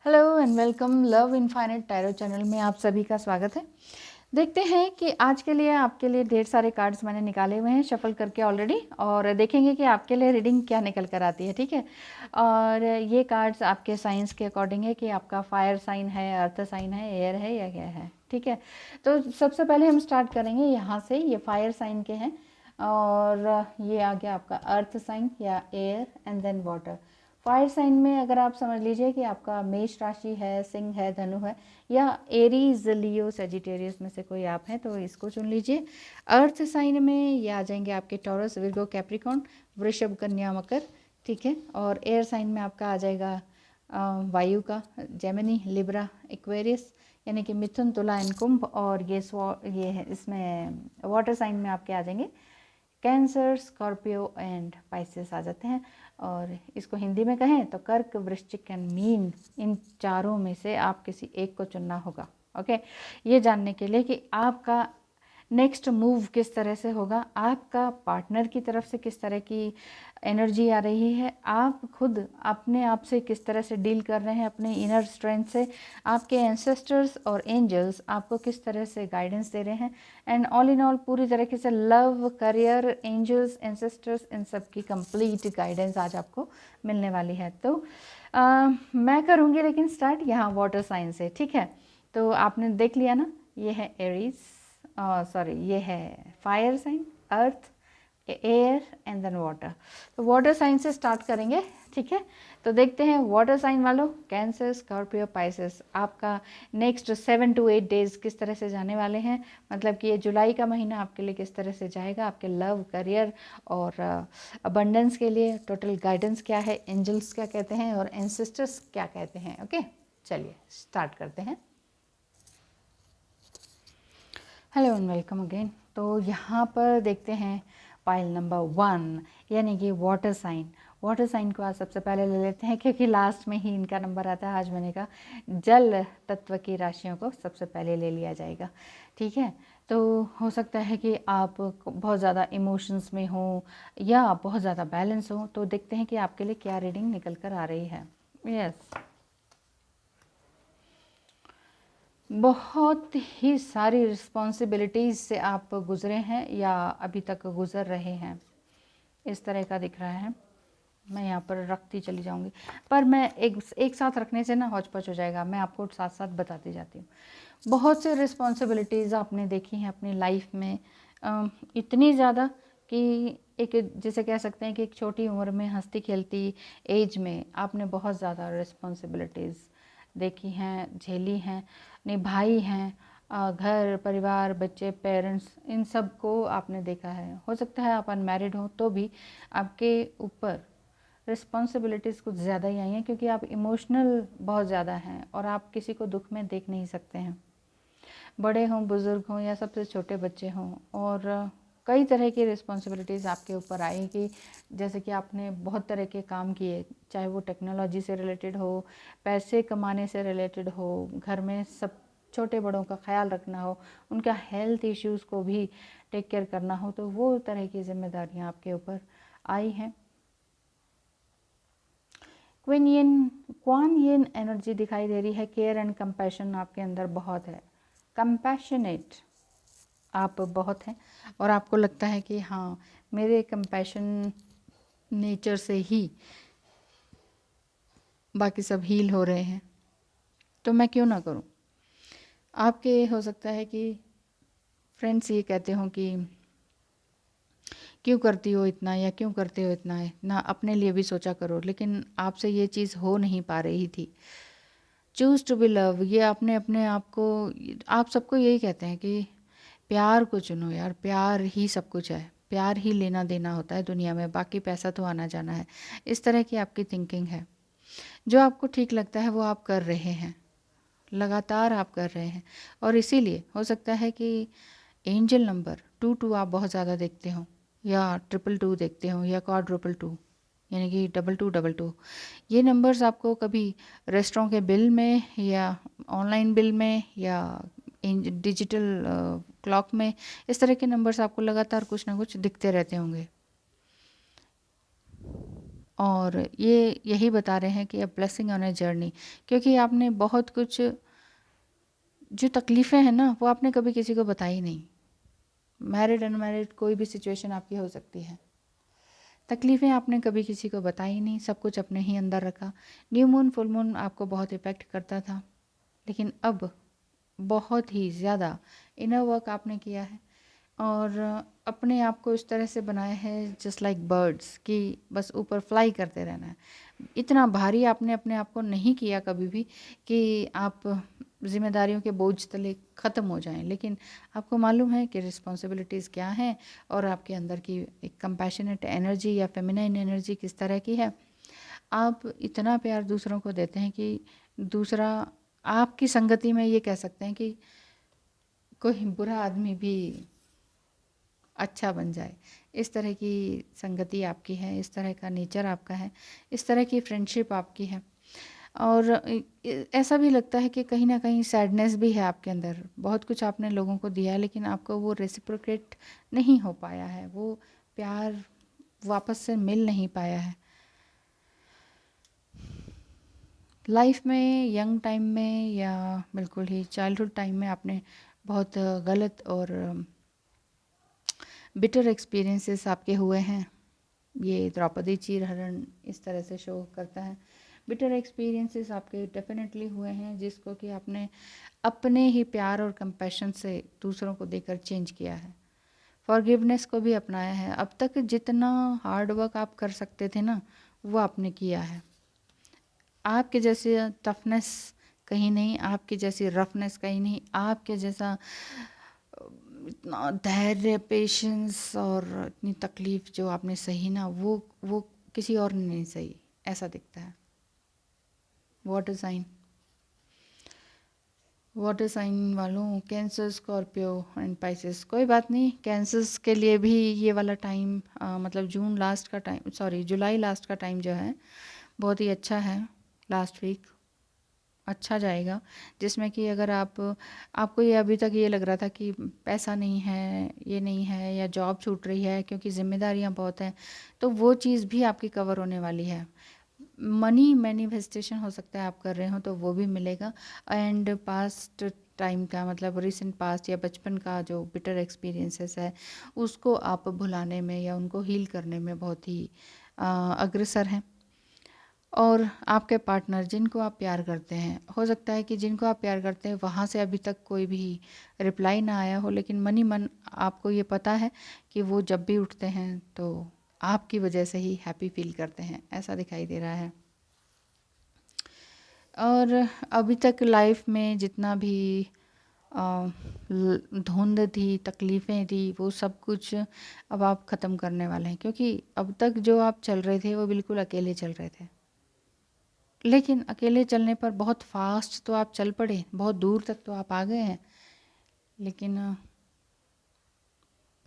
Hello and welcome love infinite tarot channel में आप सभी का स्वागत है। देखते हैं कि आज के लिए आपके लिए ढेर सारे कार्ड्स मैंने निकाले हुए हैं शफल करके ऑलरेडी, और देखेंगे कि आपके लिए रीडिंग क्या निकल कर आती है। ठीक है, और ये कार्ड्स आपके साइंस के अकॉर्डिंग है कि आपका फायर साइन है, अर्थ साइन है, एयर है या क्या है। ठीक है, तो सबसे पहले हम स्टार्ट करेंगे यहाँ से। ये फायर साइन के हैं और ये आ गया आपका अर्थ साइन या air and then water. Fire sign में अगर आप समझ लीजिए कि आपका मेष राशि है, सिंह है, धनु है, या एरीज, लियो, सेजिटेरियस में से कोई आप हैं तो इसको चुन लीजिए। अर्थ साइन में ये आ जाएंगे आपके टॉरस, विर्गो, कैप्रिकॉन, वृषभ, कन्या, मकर। ठीक है, और एयर साइन में आपका आ जाएगा वायु का जेमिनी, लिब्रा, एक्वेरियस यानी कि मिथुन, तुला एंड कुंभ। और ये है इसमें वाटर साइन में आपके आ जाएंगे कैंसर, स्कॉर्पियो एंड पाइसेस आ जाते हैं। और इसको हिंदी में कहें तो कर्क, वृश्चिक एंड मीन, इन चारों में से आप किसी एक को चुनना होगा। ओके, ये जानने के लिए कि आपका नेक्स्ट मूव किस तरह से होगा, आपका पार्टनर की तरफ से किस तरह की एनर्जी आ रही है, आप खुद अपने आप से किस तरह से डील कर रहे हैं अपने इनर स्ट्रेंथ से, आपके एंसेस्टर्स और एंजल्स आपको किस तरह से गाइडेंस दे रहे हैं, एंड ऑल इन ऑल पूरी तरीके से लव, करियर, एंजल्स, एंसेस्टर्स, इन सब की कंप्लीट गाइडेंस आज आपको मिलने वाली है। तो मैं करूँगी लेकिन स्टार्ट यहाँ वाटर साइन से। ठीक है, तो आपने देख लिया ना, ये है एरीज, सॉरी ये है fire sign, earth, air and then water. तो वाटर साइन से स्टार्ट करेंगे। ठीक है, तो देखते हैं वाटर साइन वालों, कैंसर, स्कॉर्पियो, पाइसेस, आपका नेक्स्ट 7 to 8 डेज किस तरह से जाने वाले हैं। मतलब कि ये जुलाई का महीना आपके लिए किस तरह से जाएगा, आपके लव, करियर और अबंडेंस के लिए टोटल गाइडेंस क्या है, एंजल्स क्या कहते हैं और एंसेस्टर्स क्या कहते हैं। ओके, चलिए स्टार्ट करते हैं। Hello and welcome again. तो यहाँ पर देखते हैं पाइल नंबर 1 यानी कि वाटर साइन। वाटर साइन को आज सबसे पहले ले लेते हैं क्योंकि लास्ट में ही इनका नंबर आता है। आज मैंने कहा जल तत्व की राशियों को सबसे पहले ले लिया जाएगा। ठीक है, तो हो सकता है कि आप बहुत ज़्यादा इमोशंस में हो या बहुत ज़्यादा बैलेंस हो। तो देखते हैं कि आपके लिए क्या रीडिंग निकल कर आ रही है। यस, बहुत ही सारी रिस्पॉन्सिबिलिटीज़ से आप गुज़रे हैं या अभी तक गुज़र रहे हैं, इस तरह का दिख रहा है। मैं यहाँ पर रखती चली जाऊँगी, पर मैं एक साथ रखने से ना हौच पौच हो जाएगा। मैं आपको साथ साथ बताती जाती हूँ। बहुत से रिस्पॉन्सिबिलिटीज़ आपने देखी हैं अपनी लाइफ में, इतनी ज़्यादा कि एक जिसे कह सकते हैं कि एक छोटी उम्र में हंसती खेलती एज में आपने बहुत ज़्यादा रिस्पॉन्सिबिलिटीज़ देखी हैं, झेली हैं, निभाई हैं। घर, परिवार, बच्चे, पेरेंट्स, इन सब को आपने देखा है। हो सकता है आप अनमैरिड हो तो भी आपके ऊपर रिस्पॉन्सिबिलिटीज़ कुछ ज़्यादा ही आई हैं क्योंकि आप इमोशनल बहुत ज़्यादा हैं और आप किसी को दुख में देख नहीं सकते हैं। बड़े हों, बुज़ुर्ग हों या सबसे छोटे बच्चे हों, और कई तरह की रिस्पॉन्सिबिलिटीज़ आपके ऊपर आई कि जैसे कि आपने बहुत तरह के काम किए, चाहे वो टेक्नोलॉजी से रिलेटेड हो, पैसे कमाने से रिलेटेड हो, घर में सब छोटे बड़ों का ख्याल रखना हो, उनका हेल्थ इश्यूज़ को भी टेक केयर करना हो, तो वो तरह की जिम्मेदारियाँ आपके ऊपर आई हैं। क्वान यिन एनर्जी दिखाई दे रही है। केयर एंड कंपैशन आपके अंदर बहुत है, कंपैशनेट आप बहुत हैं और आपको लगता है कि हाँ, मेरे कंपैशन नेचर से ही बाकी सब हील हो रहे हैं तो मैं क्यों ना करूं। आपके हो सकता है कि फ्रेंड्स ये कहते हो कि क्यों करती हो इतना या क्यों करते हो इतना है ना, अपने लिए भी सोचा करो। लेकिन आपसे ये चीज़ हो नहीं पा रही थी। चूज़ टू बी लव, ये अपने अपने आप को, आप सबको यही कहते हैं कि प्यार को चुनो यार, प्यार ही सब कुछ है, प्यार ही लेना देना होता है दुनिया में, बाकी पैसा तो आना जाना है। इस तरह की आपकी थिंकिंग है। जो आपको ठीक लगता है वो आप कर रहे हैं, लगातार आप कर रहे हैं। और इसीलिए हो सकता है कि एंजल नंबर 22 आप बहुत ज़्यादा देखते हो, या 222 देखते हो, या क्वाड्रुपल 2 यानी कि 2222। ये नंबर्स आपको कभी रेस्टोरेंट के बिल में या ऑनलाइन बिल में या डिजिटल क्लॉक में, इस तरह के नंबर्स आपको लगातार कुछ ना कुछ दिखते रहते होंगे। और ये यही बता रहे हैं कि a blessing on a journey, क्योंकि आपने बहुत कुछ जो तकलीफ़ें हैं ना वो आपने कभी किसी को बताई नहीं। मैरिड अनमैरिड कोई भी सिचुएशन आपकी हो सकती है, तकलीफ़ें आपने कभी किसी को बताई नहीं, सब कुछ अपने ही अंदर रखा। न्यू मून फुल मून आपको बहुत इफ़ेक्ट करता था, लेकिन अब बहुत ही ज़्यादा इनर वर्क आपने किया है और अपने आप को इस तरह से बनाया है जस्ट लाइक बर्ड्स, कि बस ऊपर फ्लाई करते रहना है। इतना भारी आपने अपने आप को नहीं किया कभी भी कि आप ज़िम्मेदारियों के बोझ तले ख़त्म हो जाएं, लेकिन आपको मालूम है कि रिस्पॉन्सिबिलिटीज़ क्या हैं और आपके अंदर की एक कंपैशनेट एनर्जी या फेमिनाइन एनर्जी किस तरह की है। आप इतना प्यार दूसरों को देते हैं कि दूसरा आपकी संगति में ये कह सकते हैं कि कोई बुरा आदमी भी अच्छा बन जाए। इस तरह की संगति आपकी है, इस तरह का नेचर आपका है, इस तरह की फ्रेंडशिप आपकी है। और ऐसा भी लगता है कि कहीं ना कहीं सैडनेस भी है आपके अंदर। बहुत कुछ आपने लोगों को दिया है लेकिन आपको वो रेसिप्रोकेट नहीं हो पाया है, वो प्यार वापस से मिल नहीं पाया है। लाइफ में यंग टाइम में या बिल्कुल ही चाइल्डहुड टाइम में आपने बहुत गलत और बिटर एक्सपीरियंसेस आपके हुए हैं। ये द्रौपदी चीरहरण इस तरह से शो करता है। बिटर एक्सपीरियंसेस आपके डेफिनेटली हुए हैं जिसको कि आपने अपने ही प्यार और कंपैशन से दूसरों को देकर चेंज किया है। फॉरगिवनेस को भी अपनाया है। अब तक जितना हार्ड वर्क आप कर सकते थे ना वो आपने किया है। आपके जैसे टफनेस कहीं नहीं, आपकी जैसी रफनेस कहीं नहीं, आपके जैसा इतना धैर्य, पेशेंस और इतनी तकलीफ़ जो आपने सही ना वो किसी और ने नहीं सही, ऐसा दिखता है। वाटर साइन, वाटर साइन वालों कैंसर, स्कॉर्पियो एंड पाइसेस, कोई बात नहीं। कैंसर्स के लिए भी ये वाला टाइम मतलब जून लास्ट का टाइम, सॉरी जुलाई लास्ट का टाइम जो है बहुत ही अच्छा है। लास्ट वीक अच्छा जाएगा, जिसमें कि अगर आपको ये अभी तक ये लग रहा था कि पैसा नहीं है, ये नहीं है या जॉब छूट रही है क्योंकि ज़िम्मेदारियां बहुत हैं, तो वो चीज़ भी आपकी कवर होने वाली है। मनी मैनिफेस्टेशन हो सकता है आप कर रहे हो तो वो भी मिलेगा। एंड पास्ट टाइम का मतलब रिसेंट पास्ट या बचपन का जो बिटर एक्सपीरियंसेस है उसको आप भुलाने में या उनको हील करने में बहुत ही अग्रसर हैं। और आपके पार्टनर जिनको आप प्यार करते हैं, हो सकता है कि जिनको आप प्यार करते हैं वहाँ से अभी तक कोई भी रिप्लाई ना आया हो, लेकिन मनी मन आपको ये पता है कि वो जब भी उठते हैं तो आपकी वजह से ही हैप्पी फील करते हैं, ऐसा दिखाई दे रहा है। और अभी तक लाइफ में जितना भी धुंध थी, तकलीफ़ें थी, वो सब कुछ अब आप ख़त्म करने वाले हैं, क्योंकि अब तक जो आप चल रहे थे वो बिल्कुल अकेले चल रहे थे। लेकिन अकेले चलने पर बहुत फास्ट तो आप चल पड़े, बहुत दूर तक तो आप आ गए हैं, लेकिन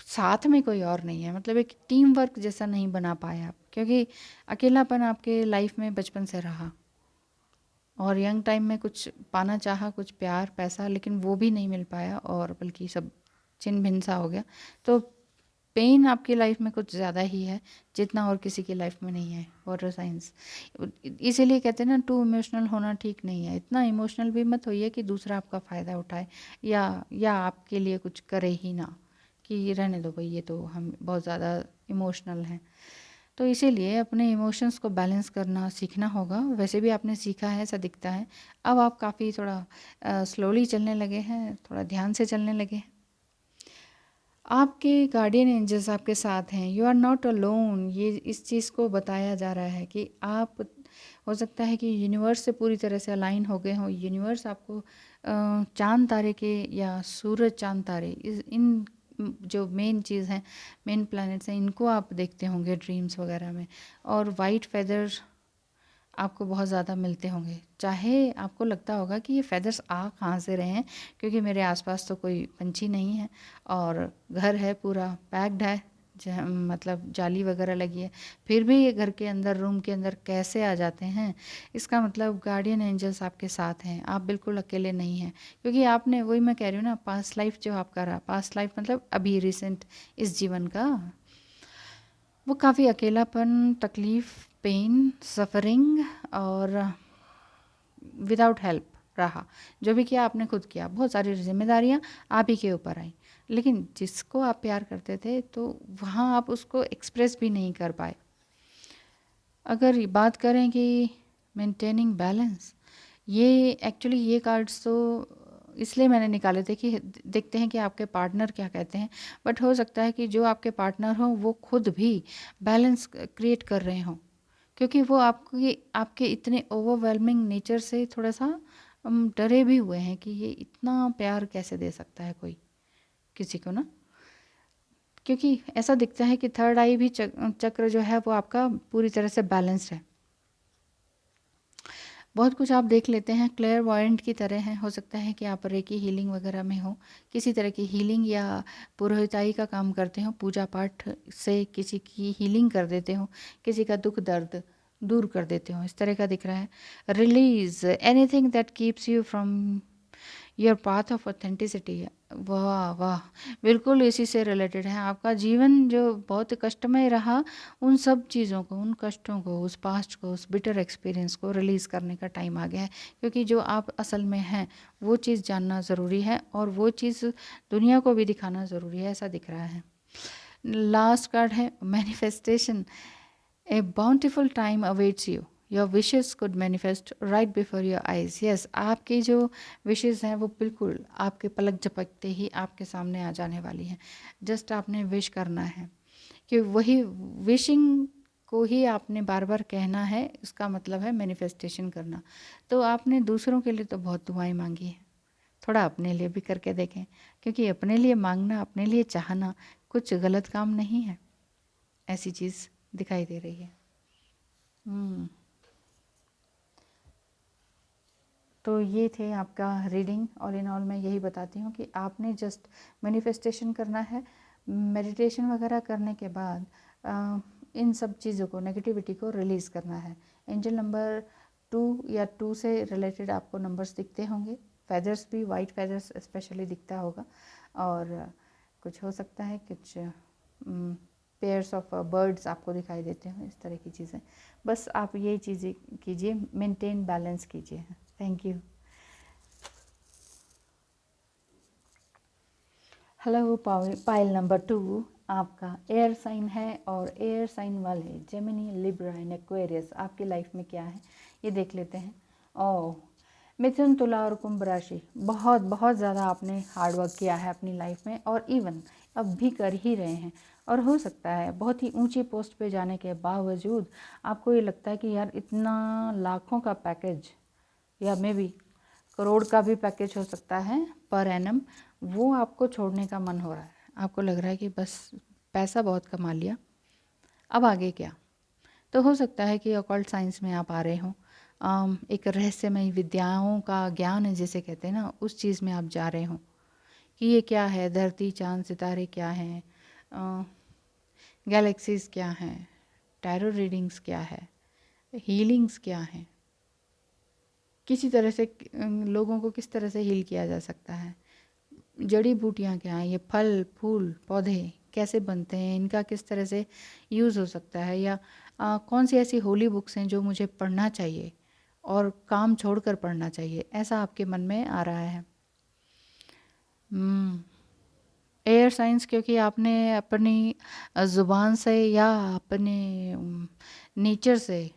साथ में कोई और नहीं है, मतलब एक टीम वर्क जैसा नहीं बना पाए आप, क्योंकि अकेलापन आपके लाइफ में बचपन से रहा और यंग टाइम में कुछ पाना चाहा, कुछ प्यार पैसा, लेकिन वो भी नहीं मिल पाया और बल्कि सब छिन भिन सा हो गया। तो पेन आपकी लाइफ में कुछ ज़्यादा ही है जितना और किसी की लाइफ में नहीं है। वाटर साइंस इसीलिए कहते हैं ना, टू इमोशनल होना ठीक नहीं है। इतना इमोशनल भी मत होइए कि दूसरा आपका फ़ायदा उठाए या आपके लिए कुछ करे ही ना, कि रहने दो भाई, ये तो हम बहुत ज़्यादा इमोशनल हैं। तो इसीलिए अपने इमोशंस को बैलेंस करना सीखना होगा। वैसे भी आपने सीखा है ऐसा दिखता है। अब आप काफ़ी थोड़ा स्लोली चलने लगे हैं, थोड़ा ध्यान से चलने लगे हैं। आपके गार्डियन एंजल्स आपके साथ हैं। यू आर नॉट अलोन, ये इस चीज़ को बताया जा रहा है कि आप, हो सकता है कि यूनिवर्स से पूरी तरह से अलाइन हो गए हों। यूनिवर्स आपको चांद तारे के या सूरज चांद तारे इन जो मेन चीज़ हैं, मेन प्लैनेट्स हैं, इनको आप देखते होंगे ड्रीम्स वगैरह में। और वाइट फेदर आपको बहुत ज़्यादा मिलते होंगे। चाहे आपको लगता होगा कि ये फ़ेदर्स आ कहाँ से रहे हैं, क्योंकि मेरे आसपास तो कोई पंछी नहीं है और घर है पूरा पैक्ड है, मतलब जाली वगैरह लगी है, फिर भी ये घर के अंदर, रूम के अंदर कैसे आ जाते हैं। इसका मतलब गार्डियन एंजल्स आपके साथ हैं, आप बिल्कुल अकेले नहीं हैं। क्योंकि आपने, वही मैं कह रही हूँ ना, पास्ट लाइफ जो आपका रहा, पास्ट लाइफ मतलब अभी रिसेंट इस जीवन का, वो काफ़ी अकेलापन, तकलीफ़, पेन, सफ़रिंग और विदाउट हेल्प रहा। जो भी किया आपने खुद किया, बहुत सारी ज़िम्मेदारियाँ आप ही के ऊपर आई। लेकिन जिसको आप प्यार करते थे तो वहाँ आप उसको एक्सप्रेस भी नहीं कर पाए। अगर ये बात करें कि मेंटेनिंग बैलेंस, ये एक्चुअली ये कार्ड्स तो इसलिए मैंने निकाले थे कि देखते हैं कि आपके पार्टनर क्या कहते हैं। बट हो सकता है कि जो आपके पार्टनर हों वो खुद भी बैलेंस क्रिएट कर रहे हों, क्योंकि वो आपके आपके इतने ओवरवेलमिंग नेचर से थोड़ा सा डरे भी हुए हैं कि ये इतना प्यार कैसे दे सकता है कोई किसी को ना। क्योंकि ऐसा दिखता है कि थर्ड आई भी चक्र जो है वो आपका पूरी तरह से बैलेंस्ड है। बहुत कुछ आप देख लेते हैं, क्लेयर वॉयंट की तरह हैं। हो सकता है कि आप रेकी हीलिंग वगैरह में हो, किसी तरह की हीलिंग या पुरोहिताई का काम करते हो, पूजा पाठ से किसी की हीलिंग कर देते हो, किसी का दुख दर्द दूर कर देते हो, इस तरह का दिख रहा है। Release anything that keeps you from your path of authenticity. वाह वाह, बिल्कुल इसी से रिलेटेड है। आपका जीवन जो बहुत कष्टमय रहा, उन सब चीज़ों को, उन कष्टों को, उस पास्ट को, उस बिटर एक्सपीरियंस को रिलीज़ करने का टाइम आ गया है। क्योंकि जो आप असल में हैं वो चीज़ जानना ज़रूरी है और वो चीज़ दुनिया को भी दिखाना ज़रूरी है, ऐसा दिख रहा है। लास्ट कार्ड है manifestation. A bountiful time awaits you, your wishes could manifest right before your eyes. Yes, आपकी जो विशेज़ हैं वो बिल्कुल आपके पलक झपकते ही आपके सामने आ जाने वाली हैं। जस्ट आपने विश करना है कि वही विशिंग को ही आपने बार बार कहना है, इसका मतलब है मैनिफेस्टेशन करना। तो आपने दूसरों के लिए तो बहुत दुआएं मांगी हैं, थोड़ा अपने लिए भी करके देखें, क्योंकि अपने लिए मांगना, अपने लिए चाहना कुछ गलत काम नहीं है। ऐसी चीज़ दिखाई दे रही है। तो ये थे आपका रीडिंग। ऑल इन ऑल मैं यही बताती हूँ कि आपने जस्ट मैनिफेस्टेशन करना है। मेडिटेशन वगैरह करने के बाद इन सब चीज़ों को, नेगेटिविटी को रिलीज़ करना है। एंजल नंबर 2 या 2 से रिलेटेड आपको नंबर्स दिखते होंगे। फेदर्स भी, वाइट फेदर्स स्पेशली दिखता होगा। और कुछ हो सकता है कुछ पेयर्स ऑफ बर्ड्स आपको दिखाई देते हैं, इस तरह की चीज़ें। बस आप यही चीज़ें कीजिए, मेंटेन बैलेंस कीजिए। Thank you. Hello pile number 2 आपका एयर साइन है और एयर साइन वाले जेमिनी, लिब्रा एंड एक्वेरियस आपकी लाइफ में क्या है ये देख लेते हैं। ओह, मिथुन, तुला और कुंभ राशि, बहुत बहुत ज़्यादा आपने हार्ड वर्क किया है अपनी लाइफ में और इवन अब भी कर ही रहे हैं। और हो सकता है बहुत ही ऊंची पोस्ट पे जाने के बावजूद आपको ये लगता है कि यार इतना लाखों का पैकेज या मे बी करोड़ का भी पैकेज हो सकता है पर एनम, वो आपको छोड़ने का मन हो रहा है। आपको लग रहा है कि बस पैसा बहुत कमा लिया, अब आगे क्या। तो हो सकता है कि ऑकल्ट साइंस में आप आ रहे हो, एक रहस्यमय विद्याओं का ज्ञान है जिसे कहते हैं ना, उस चीज़ में आप जा रहे हो कि ये क्या है, धरती चांद सितारे क्या हैं, गैलेक्सीज क्या हैं, टैरो रीडिंग्स क्या है, हीलिंग्स क्या हैं, किसी तरह से लोगों को किस तरह से हील किया जा सकता है, जड़ी बूटियाँ क्या हैं, ये फल फूल पौधे कैसे बनते हैं, इनका किस तरह से यूज़ हो सकता है, या कौन सी ऐसी होली बुक्स हैं जो मुझे पढ़ना चाहिए और काम छोड़कर पढ़ना चाहिए, ऐसा आपके मन में आ रहा है। एयर साइंस, क्योंकि आपने अपनी ज़ुबान से या अपने नेचर से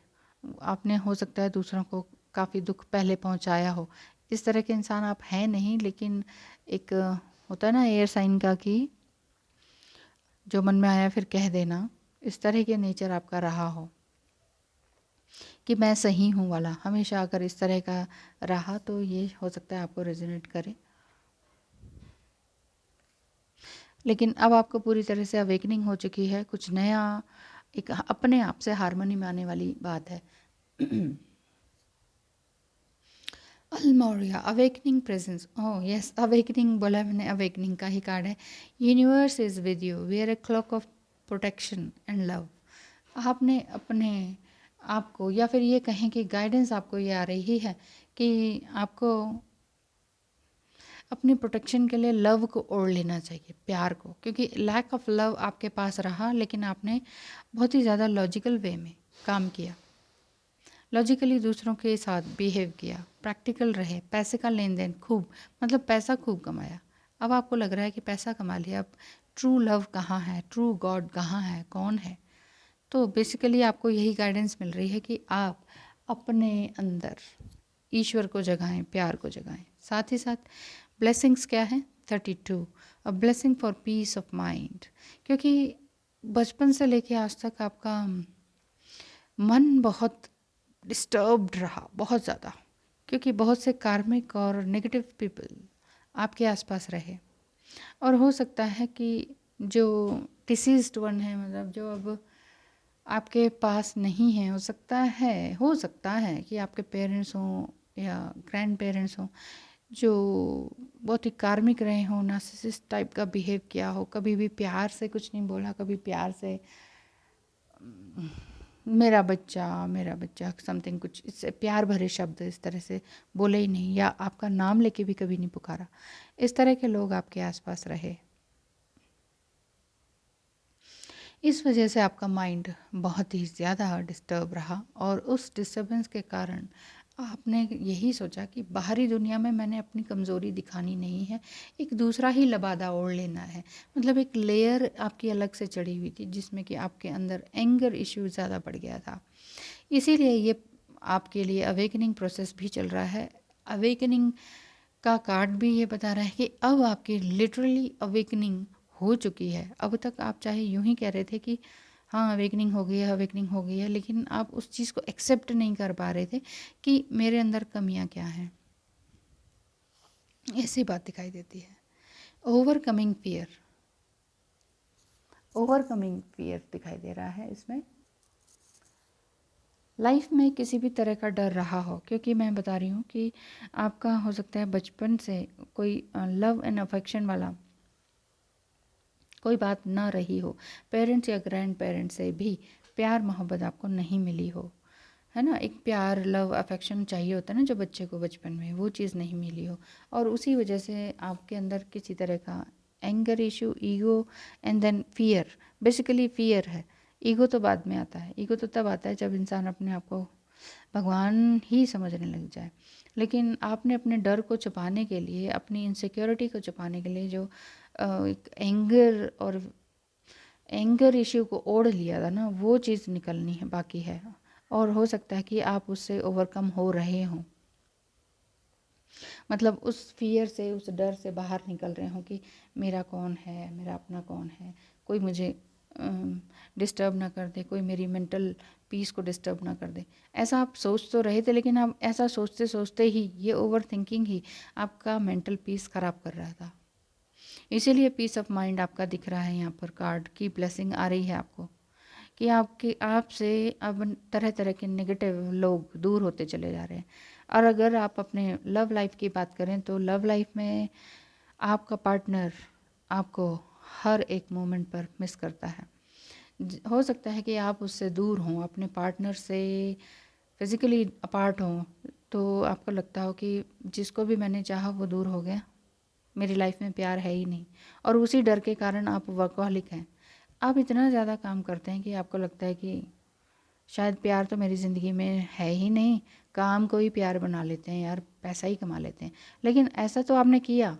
आपने हो सकता है दूसरों को काफ़ी दुख पहले पहुंचाया हो। इस तरह के इंसान आप हैं नहीं, लेकिन एक होता है ना एयर साइन का कि जो मन में आया फिर कह देना, इस तरह के नेचर आपका रहा हो कि मैं सही हूँ वाला, हमेशा अगर इस तरह का रहा तो ये हो सकता है आपको रेजोनेट करे। लेकिन अब आपको पूरी तरह से अवेकनिंग हो चुकी है, कुछ नया एक अपने आप से हारमोनी में आने वाली बात है। अल्मोरिया, awakening presence. Oh yes, awakening बोला मैंने, अवेकनिंग का ही कार्ड है। Universe is with you, wear a cloak of protection and love. आपने अपने आपको, या फिर ये कहें कि गाइडेंस आपको ये आ रही है कि आपको अपनी प्रोटेक्शन के लिए लव को ओढ़ लेना चाहिए, प्यार को, क्योंकि लैक ऑफ लव आपके पास रहा लेकिन आपने बहुत ही ज़्यादा लॉजिकल वे में काम किया, लॉजिकली दूसरों के साथ बिहेव किया, प्रैक्टिकल रहे, पैसे का लेन देन खूब, मतलब पैसा खूब कमाया। अब आपको लग रहा है कि पैसा कमा लिया, अब ट्रू लव कहाँ है, ट्रू गॉड कहाँ है, कौन है? तो बेसिकली आपको यही गाइडेंस मिल रही है कि आप अपने अंदर ईश्वर को जगाएं, प्यार को जगाएं। साथ ही साथ ब्लेसिंग्स क्या है? 32, a blessing for piece of mind, क्योंकि बचपन से लेके आज तक आपका मन बहुत डिस्टर्ब्ड रहा, बहुत ज़्यादा, क्योंकि बहुत से कार्मिक और नेगेटिव पीपल आपके आसपास रहे। और हो सकता है कि जो डिसीज्ड वन है, मतलब जो अब आपके पास नहीं है, हो सकता है कि आपके पेरेंट्स हों या ग्रैंड पेरेंट्स हों जो बहुत ही कार्मिक रहे हों, नार्सिसिस्ट टाइप का बिहेव किया हो, कभी भी प्यार से कुछ नहीं बोला, कभी प्यार से मेरा बच्चा समथिंग, कुछ इससे प्यार भरे शब्द इस तरह से बोले ही नहीं, या आपका नाम लेके भी कभी नहीं पुकारा। इस तरह के लोग आपके आसपास रहे, इस वजह से आपका माइंड बहुत ही ज़्यादा डिस्टर्ब रहा। और उस डिस्टर्बेंस के कारण आपने यही सोचा कि बाहरी दुनिया में मैंने अपनी कमज़ोरी दिखानी नहीं है, एक दूसरा ही लबादा ओढ़ लेना है। मतलब एक लेयर आपकी अलग से चढ़ी हुई थी जिसमें कि आपके अंदर एंगर इश्यू ज़्यादा बढ़ गया था। इसीलिए ये आपके लिए अवेकनिंग प्रोसेस भी चल रहा है। अवेकनिंग का कार्ड भी ये बता रहा है कि अब आपकी लिटरली अवेकनिंग हो चुकी है। अब तक आप चाहे यूं ही कह रहे थे कि हाँ अवेकनिंग हो गई है, अवेकनिंग हो गई है, लेकिन आप उस चीज़ को एक्सेप्ट नहीं कर पा रहे थे कि मेरे अंदर कमियां क्या हैं। ऐसी बात दिखाई देती है। ओवरकमिंग फियर, ओवरकमिंग फियर दिखाई दे रहा है इसमें। लाइफ में किसी भी तरह का डर रहा हो, क्योंकि मैं बता रही हूँ कि आपका हो सकता है बचपन से कोई लव एंड अफेक्शन वाला कोई बात ना रही हो, पेरेंट्स या ग्रैंड पेरेंट्स से भी प्यार मोहब्बत आपको नहीं मिली हो, है ना। एक प्यार लव अफेक्शन चाहिए होता है ना जो बच्चे को बचपन में, वो चीज़ नहीं मिली हो, और उसी वजह से आपके अंदर किसी तरह का anger issue, ego and then fear. Basically fear है, ईगो तो बाद में आता है। ईगो तो तब आता है जब इंसान अपने आप को भगवान ही समझने लग जाए। लेकिन आपने अपने डर को छुपाने के लिए, अपनी इनसिक्योरिटी को छुपाने के लिए जो एक एंगर इश्यू को ओढ़ लिया था ना, वो चीज़ निकलनी है, बाकी है। और हो सकता है कि आप उससे ओवरकम हो रहे हों, मतलब उस फियर से, उस डर से बाहर निकल रहे हों कि मेरा कौन है, मेरा अपना कौन है, कोई मुझे डिस्टर्ब ना कर दे, कोई मेरी मेंटल पीस को डिस्टर्ब ना कर दे। ऐसा आप सोच तो रहे थे, लेकिन आप ऐसा सोचते सोचते ही ये ओवर थिंकिंग ही आपका मेंटल पीस ख़राब कर रहा था। इसीलिए पीस ऑफ माइंड आपका दिख रहा है यहाँ पर, कार्ड की ब्लेसिंग आ रही है आपको कि आपसे अब तरह तरह के नेगेटिव लोग दूर होते चले जा रहे हैं। और अगर आप अपने लव लाइफ की बात करें तो लव लाइफ में आपका पार्टनर आपको हर एक मोमेंट पर मिस करता है। हो सकता है कि आप उससे दूर हों, अपने पार्टनर से फिज़िकली अपार्ट हों, तो आपको लगता हो कि जिसको भी मैंने चाहा वो दूर हो गया, मेरी लाइफ में प्यार है ही नहीं। और उसी डर के कारण आप वर्कहॉलिक हैं, आप इतना ज़्यादा काम करते हैं कि आपको लगता है कि शायद प्यार तो मेरी ज़िंदगी में है ही नहीं, काम को ही प्यार बना लेते हैं यार, पैसा ही कमा लेते हैं। लेकिन ऐसा तो आपने किया,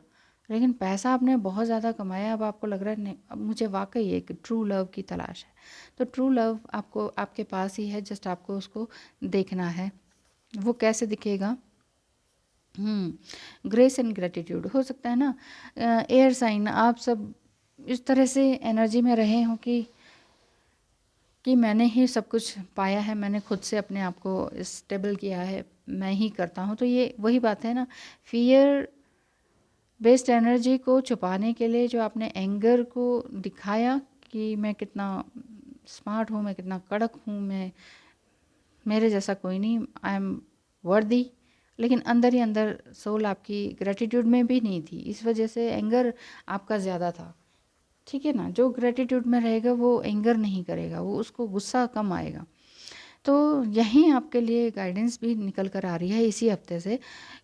लेकिन पैसा आपने बहुत ज़्यादा कमाया, अब आपको लग रहा है नहीं, अब मुझे वाकई एक ट्रू लव की तलाश है। तो ट्रू लव आपको आपके पास ही है, जस्ट आपको उसको देखना है। वो कैसे दिखेगा? ग्रेस एंड ग्रेटिट्यूड हो सकता है ना। एयर साइन आप सब इस तरह से एनर्जी में रहे हो कि मैंने ही सब कुछ पाया है, मैंने खुद से अपने आप को स्टेबल किया है, मैं ही करता हूँ। तो ये वही बात है ना, फियर बेस्ड एनर्जी को छुपाने के लिए जो आपने एंगर को दिखाया कि मैं कितना स्मार्ट हूँ, मैं कितना कड़क हूँ, मैं मेरे जैसा कोई नहीं, आई एम वर्दी, लेकिन अंदर ही अंदर सोल आपकी ग्रेटिट्यूड में भी नहीं थी, इस वजह से एंगर आपका ज़्यादा था। ठीक है ना, जो ग्रेटिट्यूड में रहेगा वो एंगर नहीं करेगा, वो उसको गुस्सा कम आएगा। तो यहीं आपके लिए गाइडेंस भी निकल कर आ रही है इसी हफ्ते से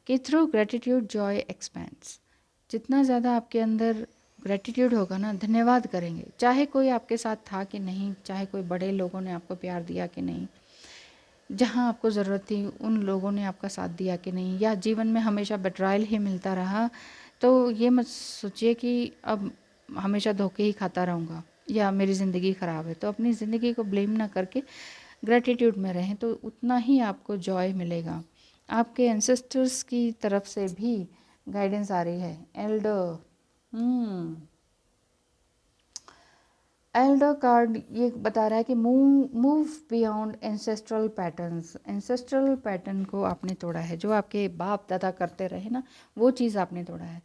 कि थ्रू ग्रेटिट्यूड जॉय एक्सपेंड्स। जितना ज़्यादा आपके अंदर ग्रेटिट्यूड होगा ना, धन्यवाद करेंगे, चाहे कोई आपके साथ था कि नहीं, चाहे कोई बड़े लोगों ने आपको प्यार दिया कि नहीं, जहाँ आपको ज़रूरत थी उन लोगों ने आपका साथ दिया कि नहीं, या जीवन में हमेशा बेट्रायल ही मिलता रहा, तो ये मत सोचिए कि अब हमेशा धोखे ही खाता रहूँगा या मेरी ज़िंदगी ख़राब है। तो अपनी ज़िंदगी को ब्लेम ना करके ग्रेटिट्यूड में रहें, तो उतना ही आपको जॉय मिलेगा। आपके एंसेस्टर्स की तरफ से भी गाइडेंस आ रही है। एल्डर कार्ड ये बता रहा है कि move beyond ancestral patterns. Ancestral pattern को आपने तोड़ा है, जो आपके बाप दादा करते रहे ना, वो चीज़ आपने तोड़ा है।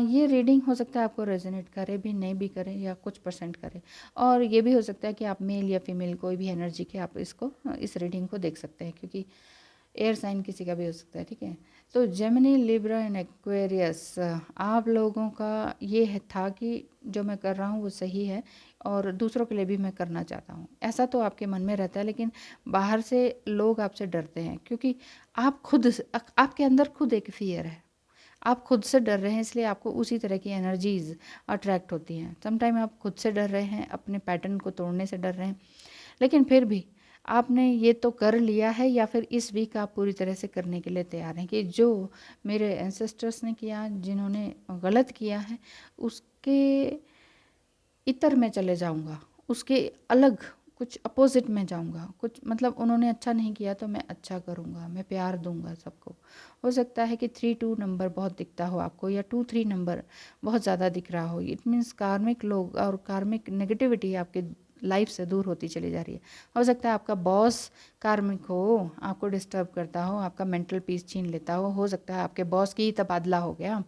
ये रीडिंग हो सकता है आपको रेजोनेट करे भी, नहीं भी करे, या कुछ परसेंट करे। और ये भी हो सकता है कि आप मेल या फीमेल कोई भी एनर्जी के आप इस रीडिंग को देख सकते हैं, क्योंकि एयर साइन किसी का भी हो सकता है, ठीक है। तो जेमिनी, लिब्रा एंड एक्वेरियस, आप लोगों का ये है था कि जो मैं कर रहा हूँ वो सही है और दूसरों के लिए भी मैं करना चाहता हूँ, ऐसा तो आपके मन में रहता है। लेकिन बाहर से लोग आपसे डरते हैं, क्योंकि आपके अंदर खुद एक फियर है, आप खुद से डर रहे हैं, इसलिए आपको उसी तरह की एनर्जीज अट्रैक्ट होती हैं। समटाइम आप खुद से डर रहे हैं, अपने पैटर्न को तोड़ने से डर रहे हैं, लेकिन फिर भी आपने ये तो कर लिया है, या फिर इस वीक आप पूरी तरह से करने के लिए तैयार हैं कि जो मेरे एंसेस्टर्स ने किया, जिन्होंने गलत किया है, उसके इतर में चले जाऊंगा, उसके अलग कुछ अपोजिट में जाऊंगा। कुछ मतलब उन्होंने अच्छा नहीं किया तो मैं अच्छा करूंगा, मैं प्यार दूंगा सबको। हो सकता है कि 3-2 नंबर बहुत दिखता हो आपको, या 2-3 नंबर बहुत ज़्यादा दिख रहा हो। इट मीन्स कार्मिक लोग और कार्मिक नेगेटिविटी आपके लाइफ से दूर होती चली जा रही है। हो सकता है आपका बॉस कार्मिक हो, आपको डिस्टर्ब करता हो, आपका मेंटल पीस छीन लेता हो सकता है आपके बॉस की ही तबादला हो गया,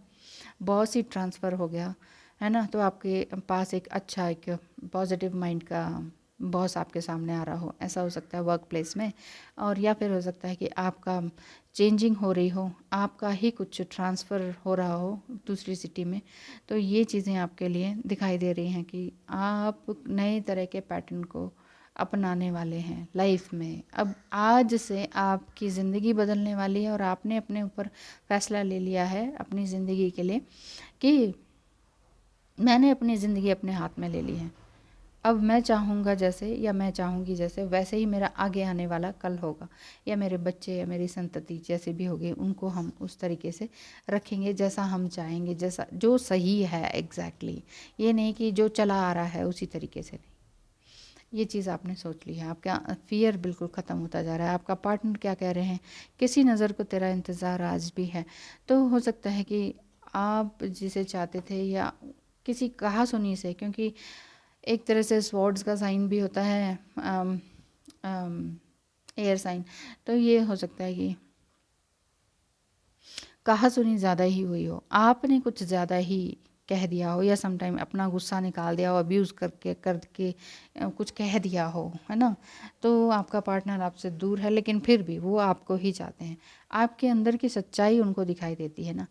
बॉस ही ट्रांसफ़र हो गया, है ना। तो आपके पास एक अच्छा, एक पॉजिटिव माइंड का बॉस आपके सामने आ रहा हो, ऐसा हो सकता है वर्क प्लेस में। और या फिर हो सकता है कि आपका चेंजिंग हो रही हो, आपका ही कुछ ट्रांसफ़र हो रहा हो दूसरी सिटी में। तो ये चीज़ें आपके लिए दिखाई दे रही हैं कि आप नए तरह के पैटर्न को अपनाने वाले हैं लाइफ में। अब आज से आपकी ज़िंदगी बदलने वाली है, और आपने अपने ऊपर फैसला ले लिया है अपनी ज़िंदगी के लिए कि मैंने अपनी ज़िंदगी अपने हाथ में ले ली है। अब मैं चाहूँगा जैसे, या मैं चाहूँगी जैसे, वैसे ही मेरा आगे आने वाला कल होगा, या मेरे बच्चे या मेरी संतति जैसे भी होगी, उनको हम उस तरीके से रखेंगे जैसा हम चाहेंगे, जैसा जो सही है एग्जैक्टली। ये नहीं कि जो चला आ रहा है उसी तरीके से नहीं। ये चीज़ आपने सोच ली है, आपका फियर बिल्कुल ख़त्म होता जा रहा है। आपका पार्टनर क्या कह रहे हैं, किसी नज़र को तेरा इंतज़ार आज भी है। तो हो सकता है कि आप जिसे चाहते थे, या किसी कहा सुनी से, क्योंकि एक तरह से स्वॉर्ड्स का साइन भी होता है एयर साइन, तो ये हो सकता है कि कहा सुनी ज़्यादा ही हुई हो, आपने कुछ ज़्यादा ही कह दिया हो, या समटाइम अपना गुस्सा निकाल दिया हो, अब्यूज़ करके करके कुछ कह दिया हो, है ना। तो आपका पार्टनर आपसे दूर है, लेकिन फिर भी वो आपको ही चाहते हैं। आपके अंदर की सच्चाई उनको दिखाई देती है ना।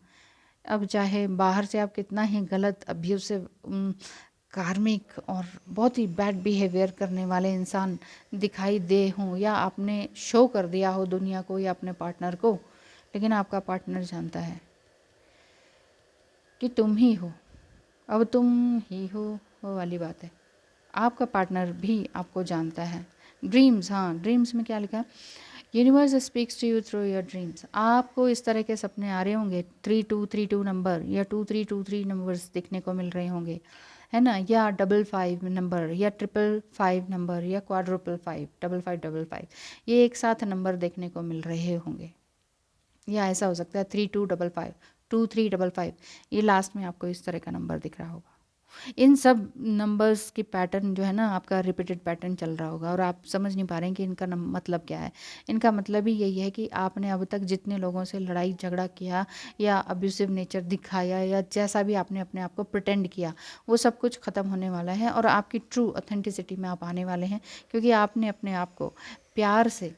अब चाहे बाहर से आप कितना ही गलत, अब्यूसिव, कार्मिक और बहुत ही बैड बिहेवियर करने वाले इंसान दिखाई दे हों, या आपने शो कर दिया हो दुनिया को या अपने पार्टनर को, लेकिन आपका पार्टनर जानता है कि तुम ही हो, अब तुम ही हो, वो वाली बात है। आपका पार्टनर भी आपको जानता है। ड्रीम्स, हाँ, ड्रीम्स में क्या लिखा है, universe speaks to you through your dreams. आपको इस तरह के सपने आ रहे होंगे, 3232 नंबर या 2323 नंबर्स दिखने को मिल रहे होंगे, है ना, या 55 नंबर, या 555 नंबर, या क्वाड्रुपल 5, 5555, ये एक साथ नंबर देखने को मिल रहे होंगे। या ऐसा हो सकता है 3255, 2355, ये लास्ट में आपको इस तरह का नंबर दिख रहा होगा। इन सब नंबर्स की पैटर्न जो है ना, आपका रिपीटेड पैटर्न चल रहा होगा, और आप समझ नहीं पा रहे हैं कि इनका मतलब क्या है। इनका मतलब ही यही है कि आपने अब तक जितने लोगों से लड़ाई झगड़ा किया, या अब्यूसिव नेचर दिखाया, या जैसा भी आपने अपने आप को प्रिटेंड किया, वो सब कुछ ख़त्म होने वाला है, और आपकी ट्रू ऑथेंटिसिटी में आप आने वाले हैं, क्योंकि आपने अपने आप को प्यार से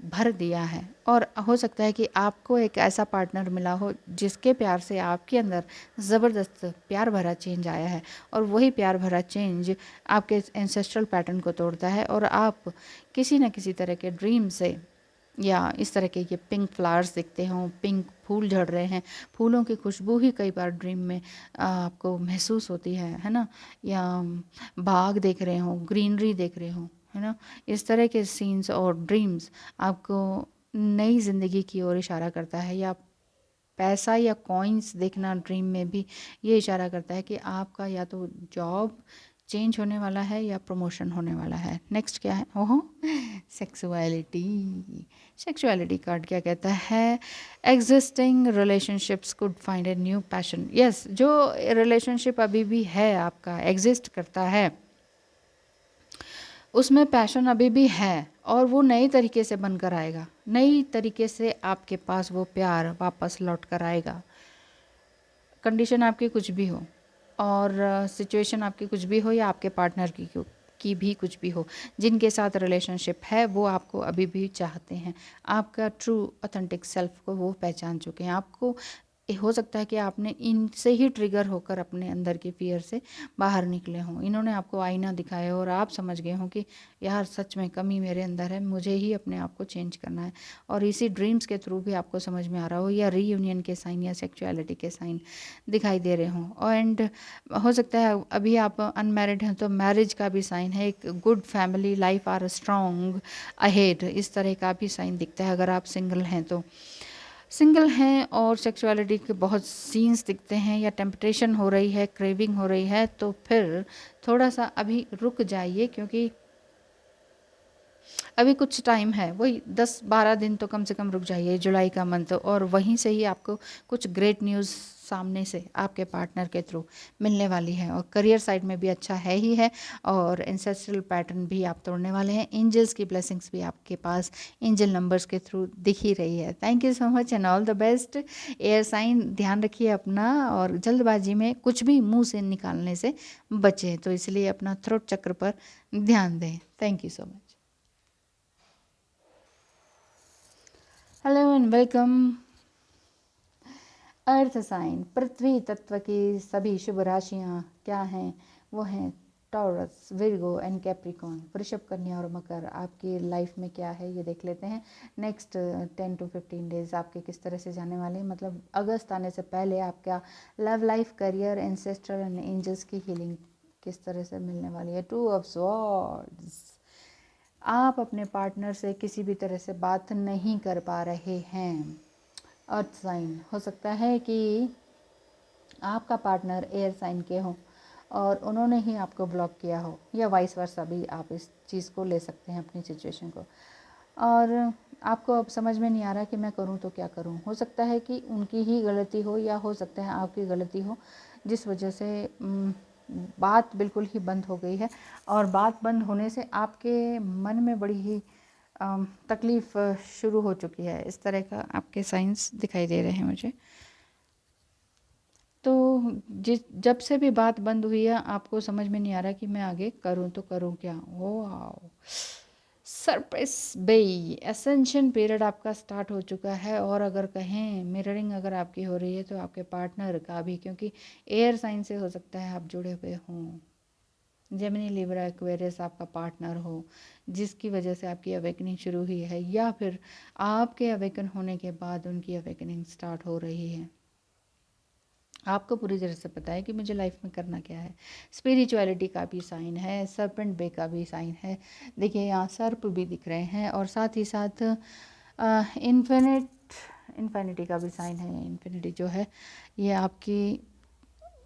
भर दिया है। और हो सकता है कि आपको एक ऐसा पार्टनर मिला हो जिसके प्यार से आपके अंदर ज़बरदस्त प्यार भरा चेंज आया है, और वही प्यार भरा चेंज आपके एंसेस्ट्रल पैटर्न को तोड़ता है, और आप किसी न किसी तरह के ड्रीम से या इस तरह के ये पिंक फ्लावर्स दिखते हों, पिंक फूल झड़ रहे हैं, फूलों की खुशबू ही कई बार ड्रीम में आपको महसूस होती है ना, या बाग देख रहे हों, ग्रीनरी देख रहे हों, है ना। इस तरह के सीन्स और ड्रीम्स आपको नई ज़िंदगी की ओर इशारा करता है। या पैसा या कॉइन्स देखना ड्रीम में भी ये इशारा करता है कि आपका या तो जॉब चेंज होने वाला है या प्रमोशन होने वाला है। नेक्स्ट क्या है, ओहो, सेक्सुअलिटी। सेक्सुअलिटी कार्ड क्या कहता है, existing relationships could find a new passion. Yes, जो रिलेशनशिप अभी भी है आपका, एग्जिस्ट करता है, उसमें पैशन अभी भी है और वो नई तरीके से बनकर आएगा, नई तरीके से आपके पास वो प्यार वापस लौट कर आएगा। कंडीशन आपकी कुछ भी हो और सिचुएशन आपकी कुछ भी हो या आपके पार्टनर की भी कुछ भी हो, जिनके साथ रिलेशनशिप है वो आपको अभी भी चाहते हैं, आपका ट्रू ऑथेंटिक सेल्फ को वो पहचान चुके हैं। आपको हो सकता है कि आपने इनसे ही ट्रिगर होकर अपने अंदर के फियर से बाहर निकले हों, इन्होंने आपको आईना दिखाया और आप समझ गए हों कि यार सच में कमी मेरे अंदर है, मुझे ही अपने आप को चेंज करना है। और इसी ड्रीम्स के थ्रू भी आपको समझ में आ रहा हो, या रीयूनियन के साइन या सेक्सुअलिटी के साइन दिखाई दे रहे हों। एंड हो सकता है अभी आप अनमैरिड हैं तो मैरिज का भी साइन है, एक good family life are strong ahead, इस तरह का भी साइन दिखता है। अगर आप सिंगल हैं तो सिंगल हैं और सेक्सुअलिटी के बहुत सीन्स दिखते हैं या टेम्पटेशन हो रही है, क्रेविंग हो रही है, तो फिर थोड़ा सा अभी रुक जाइए, क्योंकि अभी कुछ टाइम है, वही 10-12 दिन तो कम से कम रुक जाइए, जुलाई का मंथ, और वहीं से ही आपको कुछ ग्रेट न्यूज़ सामने से आपके पार्टनर के थ्रू मिलने वाली है। और करियर साइड में भी अच्छा है ही है, और एंसेस्ट्रल पैटर्न भी आप तोड़ने वाले हैं। एंजल्स की ब्लेसिंग्स भी आपके पास एंजल नंबर्स के थ्रू दिख ही रही है। Thank you so much and all the best air sign. ध्यान रखिए अपना, और जल्दबाजी में कुछ भी मुंह से निकालने से बचें, तो इसलिए अपना थ्रोट चक्र पर ध्यान दें। Thank you so much. Hello and welcome. Earth sign, पृथ्वी तत्व की सभी शुभ राशियाँ क्या हैं, वो हैं टॉरस, विर्गो एंड कैप्रिकॉन। वृषभ, कन्या और मकर आपकी लाइफ में क्या है ये देख लेते हैं। नेक्स्ट 10 to 15 डेज आपके किस तरह से जाने वाले हैं, मतलब अगस्त आने से पहले आपका love life, career, ancestral and angels की हीलिंग किस तरह से मिलने वाली है। 2 ऑफ स्वॉर्ड्स, आप अपने पार्टनर से किसी भी तरह से बात नहीं कर पा रहे हैं। अर्थ साइन, हो सकता है कि आपका पार्टनर एयर साइन के हो और उन्होंने ही आपको ब्लॉक किया हो, या वाइस वर्सा भी आप इस चीज़ को ले सकते हैं अपनी सिचुएशन को। और आपको अब समझ में नहीं आ रहा कि मैं करूं तो क्या करूं। हो सकता है कि उनकी ही गलती हो, या हो सकता है आपकी गलती हो, जिस वजह से बात बिल्कुल ही बंद हो गई है। और बात बंद होने से आपके मन में बड़ी ही तकलीफ़ शुरू हो चुकी है। इस तरह का आपके साइंस दिखाई दे रहे हैं मुझे। तो जब से भी बात बंद हुई है, आपको समझ में नहीं आ रहा कि मैं आगे करूं तो करूं क्या। वाओ, सरप्राइज बेई, एसेंशन पीरियड आपका स्टार्ट हो चुका है। और अगर कहें मिररिंग अगर आपकी हो रही है तो आपके पार्टनर का भी, क्योंकि एयर साइन से हो सकता है आप जुड़े हुए हों। जेमिनी, लिब्रा, एक्वेरियस आपका पार्टनर हो, जिसकी वजह से आपकी अवेकनिंग शुरू हुई है, या फिर आपके अवेकन होने के बाद उनकी अवेकनिंग स्टार्ट हो रही है। आपको पूरी तरह से पता है कि मुझे लाइफ में करना क्या है। स्पिरिचुअलिटी का भी साइन है, सर्पेंट बे का भी साइन है। देखिए यहाँ सर्प भी दिख रहे हैं, और साथ ही साथ इन्फिनिटी का भी साइन है। इन्फिनिटी जो है ये आपकी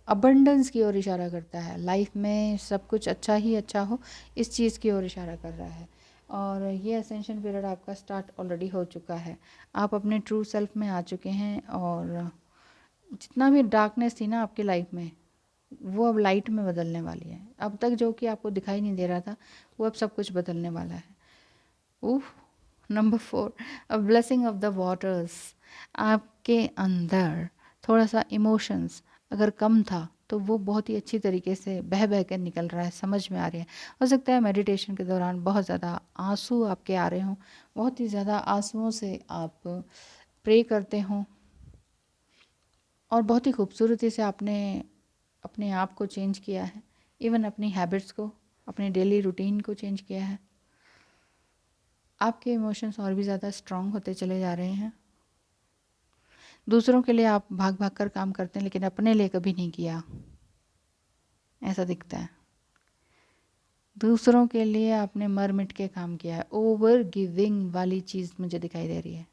अबंडेंस की ओर इशारा करता है, लाइफ में सब कुछ अच्छा ही अच्छा हो, इस चीज़ की ओर इशारा कर रहा है। और ये असेंशन पीरियड आपका स्टार्ट ऑलरेडी हो चुका है, आप अपने ट्रू सेल्फ में आ चुके हैं, और जितना भी डार्कनेस थी ना आपकी लाइफ में, वो अब लाइट में बदलने वाली है। अब तक जो कि आपको दिखाई नहीं दे रहा था, वो अब सब कुछ बदलने वाला है। उफ, number 4, a blessing of the waters. आपके अंदर थोड़ा सा इमोशंस अगर कम था तो वो बहुत ही अच्छी तरीके से बह बह कर निकल रहा है, समझ में आ रही है। हो सकता है मेडिटेशन के दौरान बहुत ज़्यादा आंसू आपके आ रहे हों, बहुत ही ज़्यादा आंसुओं से आप प्रे करते हों, और बहुत ही खूबसूरती से आपने अपने आप को चेंज किया है, इवन अपनी हैबिट्स को, अपने डेली रूटीन को चेंज किया है। आपके इमोशंस और भी ज़्यादा स्ट्रांग होते चले जा रहे हैं। दूसरों के लिए आप भाग भाग कर काम करते हैं, लेकिन अपने लिए कभी नहीं किया, ऐसा दिखता है। दूसरों के लिए आपने मर मिट के काम किया है। ओवर गिविंग वाली चीज़ मुझे दिखाई दे रही है।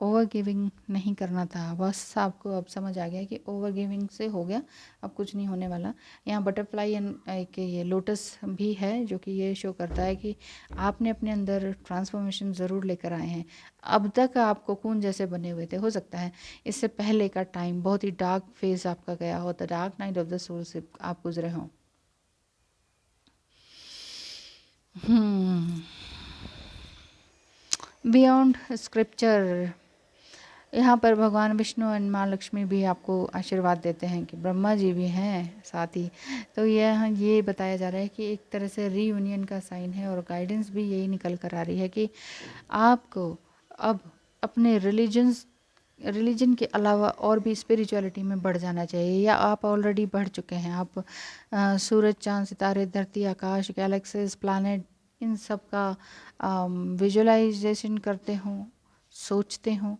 ओवर गिविंग नहीं करना था, बस आपको अब समझ आ गया कि ओवर गिविंग से हो गया, अब कुछ नहीं होने वाला। यहाँ बटरफ्लाई एंड एक ये लोटस भी है, जो कि ये शो करता है कि आपने अपने अंदर ट्रांसफॉर्मेशन ज़रूर लेकर आए हैं। अब तक आप कोकून जैसे बने हुए थे, हो सकता है इससे पहले का टाइम बहुत ही डार्क फेज आपका गया हो, the dark night of the soul से आप गुजरे हों। बियॉन्ड स्क्रिप्चर, यहाँ पर भगवान विष्णु और माँ लक्ष्मी भी आपको आशीर्वाद देते हैं कि ब्रह्मा जी भी हैं साथ ही। तो ये बताया जा रहा है कि एक तरह से रीयूनियन का साइन है, और गाइडेंस भी यही निकल कर आ रही है कि आपको अब अपने रिलीजन के अलावा और भी स्पिरिचुअलिटी में बढ़ जाना चाहिए, या आप ऑलरेडी बढ़ चुके हैं। आप सूरज, चाँद, सितारे, धरती, आकाश, गैलेक्सीज, प्लैनेट, इन सब का विजुअलाइजेशन करते हो, सोचते हो,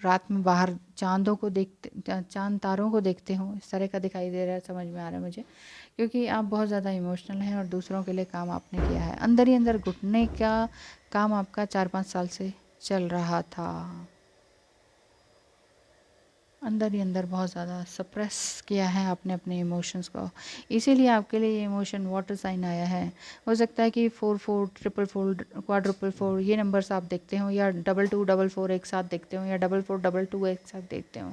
रात में बाहर चांदों को देखते, चांद तारों को देखते हो, इस तरह का दिखाई दे रहा है, समझ में आ रहा है मुझे। क्योंकि आप बहुत ज़्यादा इमोशनल हैं और दूसरों के लिए काम आपने किया है। अंदर ही अंदर घुटने का काम आपका 4-5 साल से चल रहा था। अंदर ही अंदर बहुत ज़्यादा सप्रेस किया है आपने अपने इमोशंस को, इसीलिए आपके लिए ये इमोशन वाटर साइन आया है। हो सकता है कि 4-4, 4-4, क्वाड्रुपल 4 ये नंबर्स आप देखते हो, या 2-2, 4-4 एक साथ देखते हो, या 4-4, 2 एक साथ देखते हो।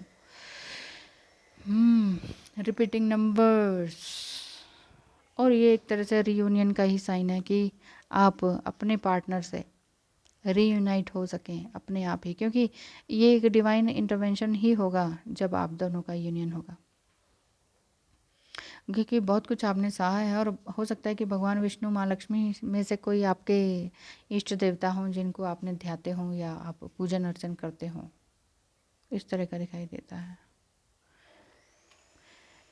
रिपीटिंग नंबर्स, और ये एक तरह से रीयूनियन का ही साइन है कि आप अपने पार्टनर से रीयूनाइट हो सकें अपने आप ही, क्योंकि ये एक डिवाइन इंटरवेंशन ही होगा जब आप दोनों का यूनियन होगा। क्योंकि बहुत कुछ आपने सहा है, और हो सकता है कि भगवान विष्णु, माँ लक्ष्मी में से कोई आपके इष्ट देवता हों जिनको आपने ध्याते हों, या आप पूजन अर्चन करते हों, इस तरह का दिखाई देता है।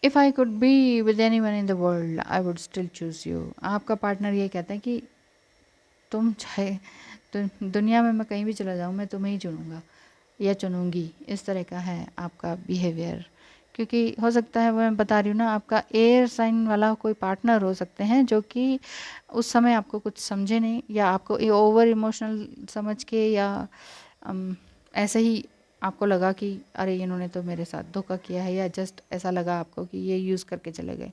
If I could be with any one in the world I would still choose you. आपका पार्टनर ये कहता है कि तुम चाहे तो दुनिया में मैं कहीं भी चला जाऊँ, मैं तुम्हें ही चुनूँगा या चुनूँगी, इस तरह का है आपका बिहेवियर। क्योंकि हो सकता है, वो मैं बता रही हूँ ना, आपका एयर साइन वाला कोई पार्टनर हो सकते हैं जो कि उस समय आपको कुछ समझे नहीं, या आपको ओवर इमोशनल समझ के, या ऐसे ही आपको लगा कि अरे इन्होंने तो मेरे साथ धोखा किया है, या जस्ट ऐसा लगा आपको कि ये यूज़ करके चले गए,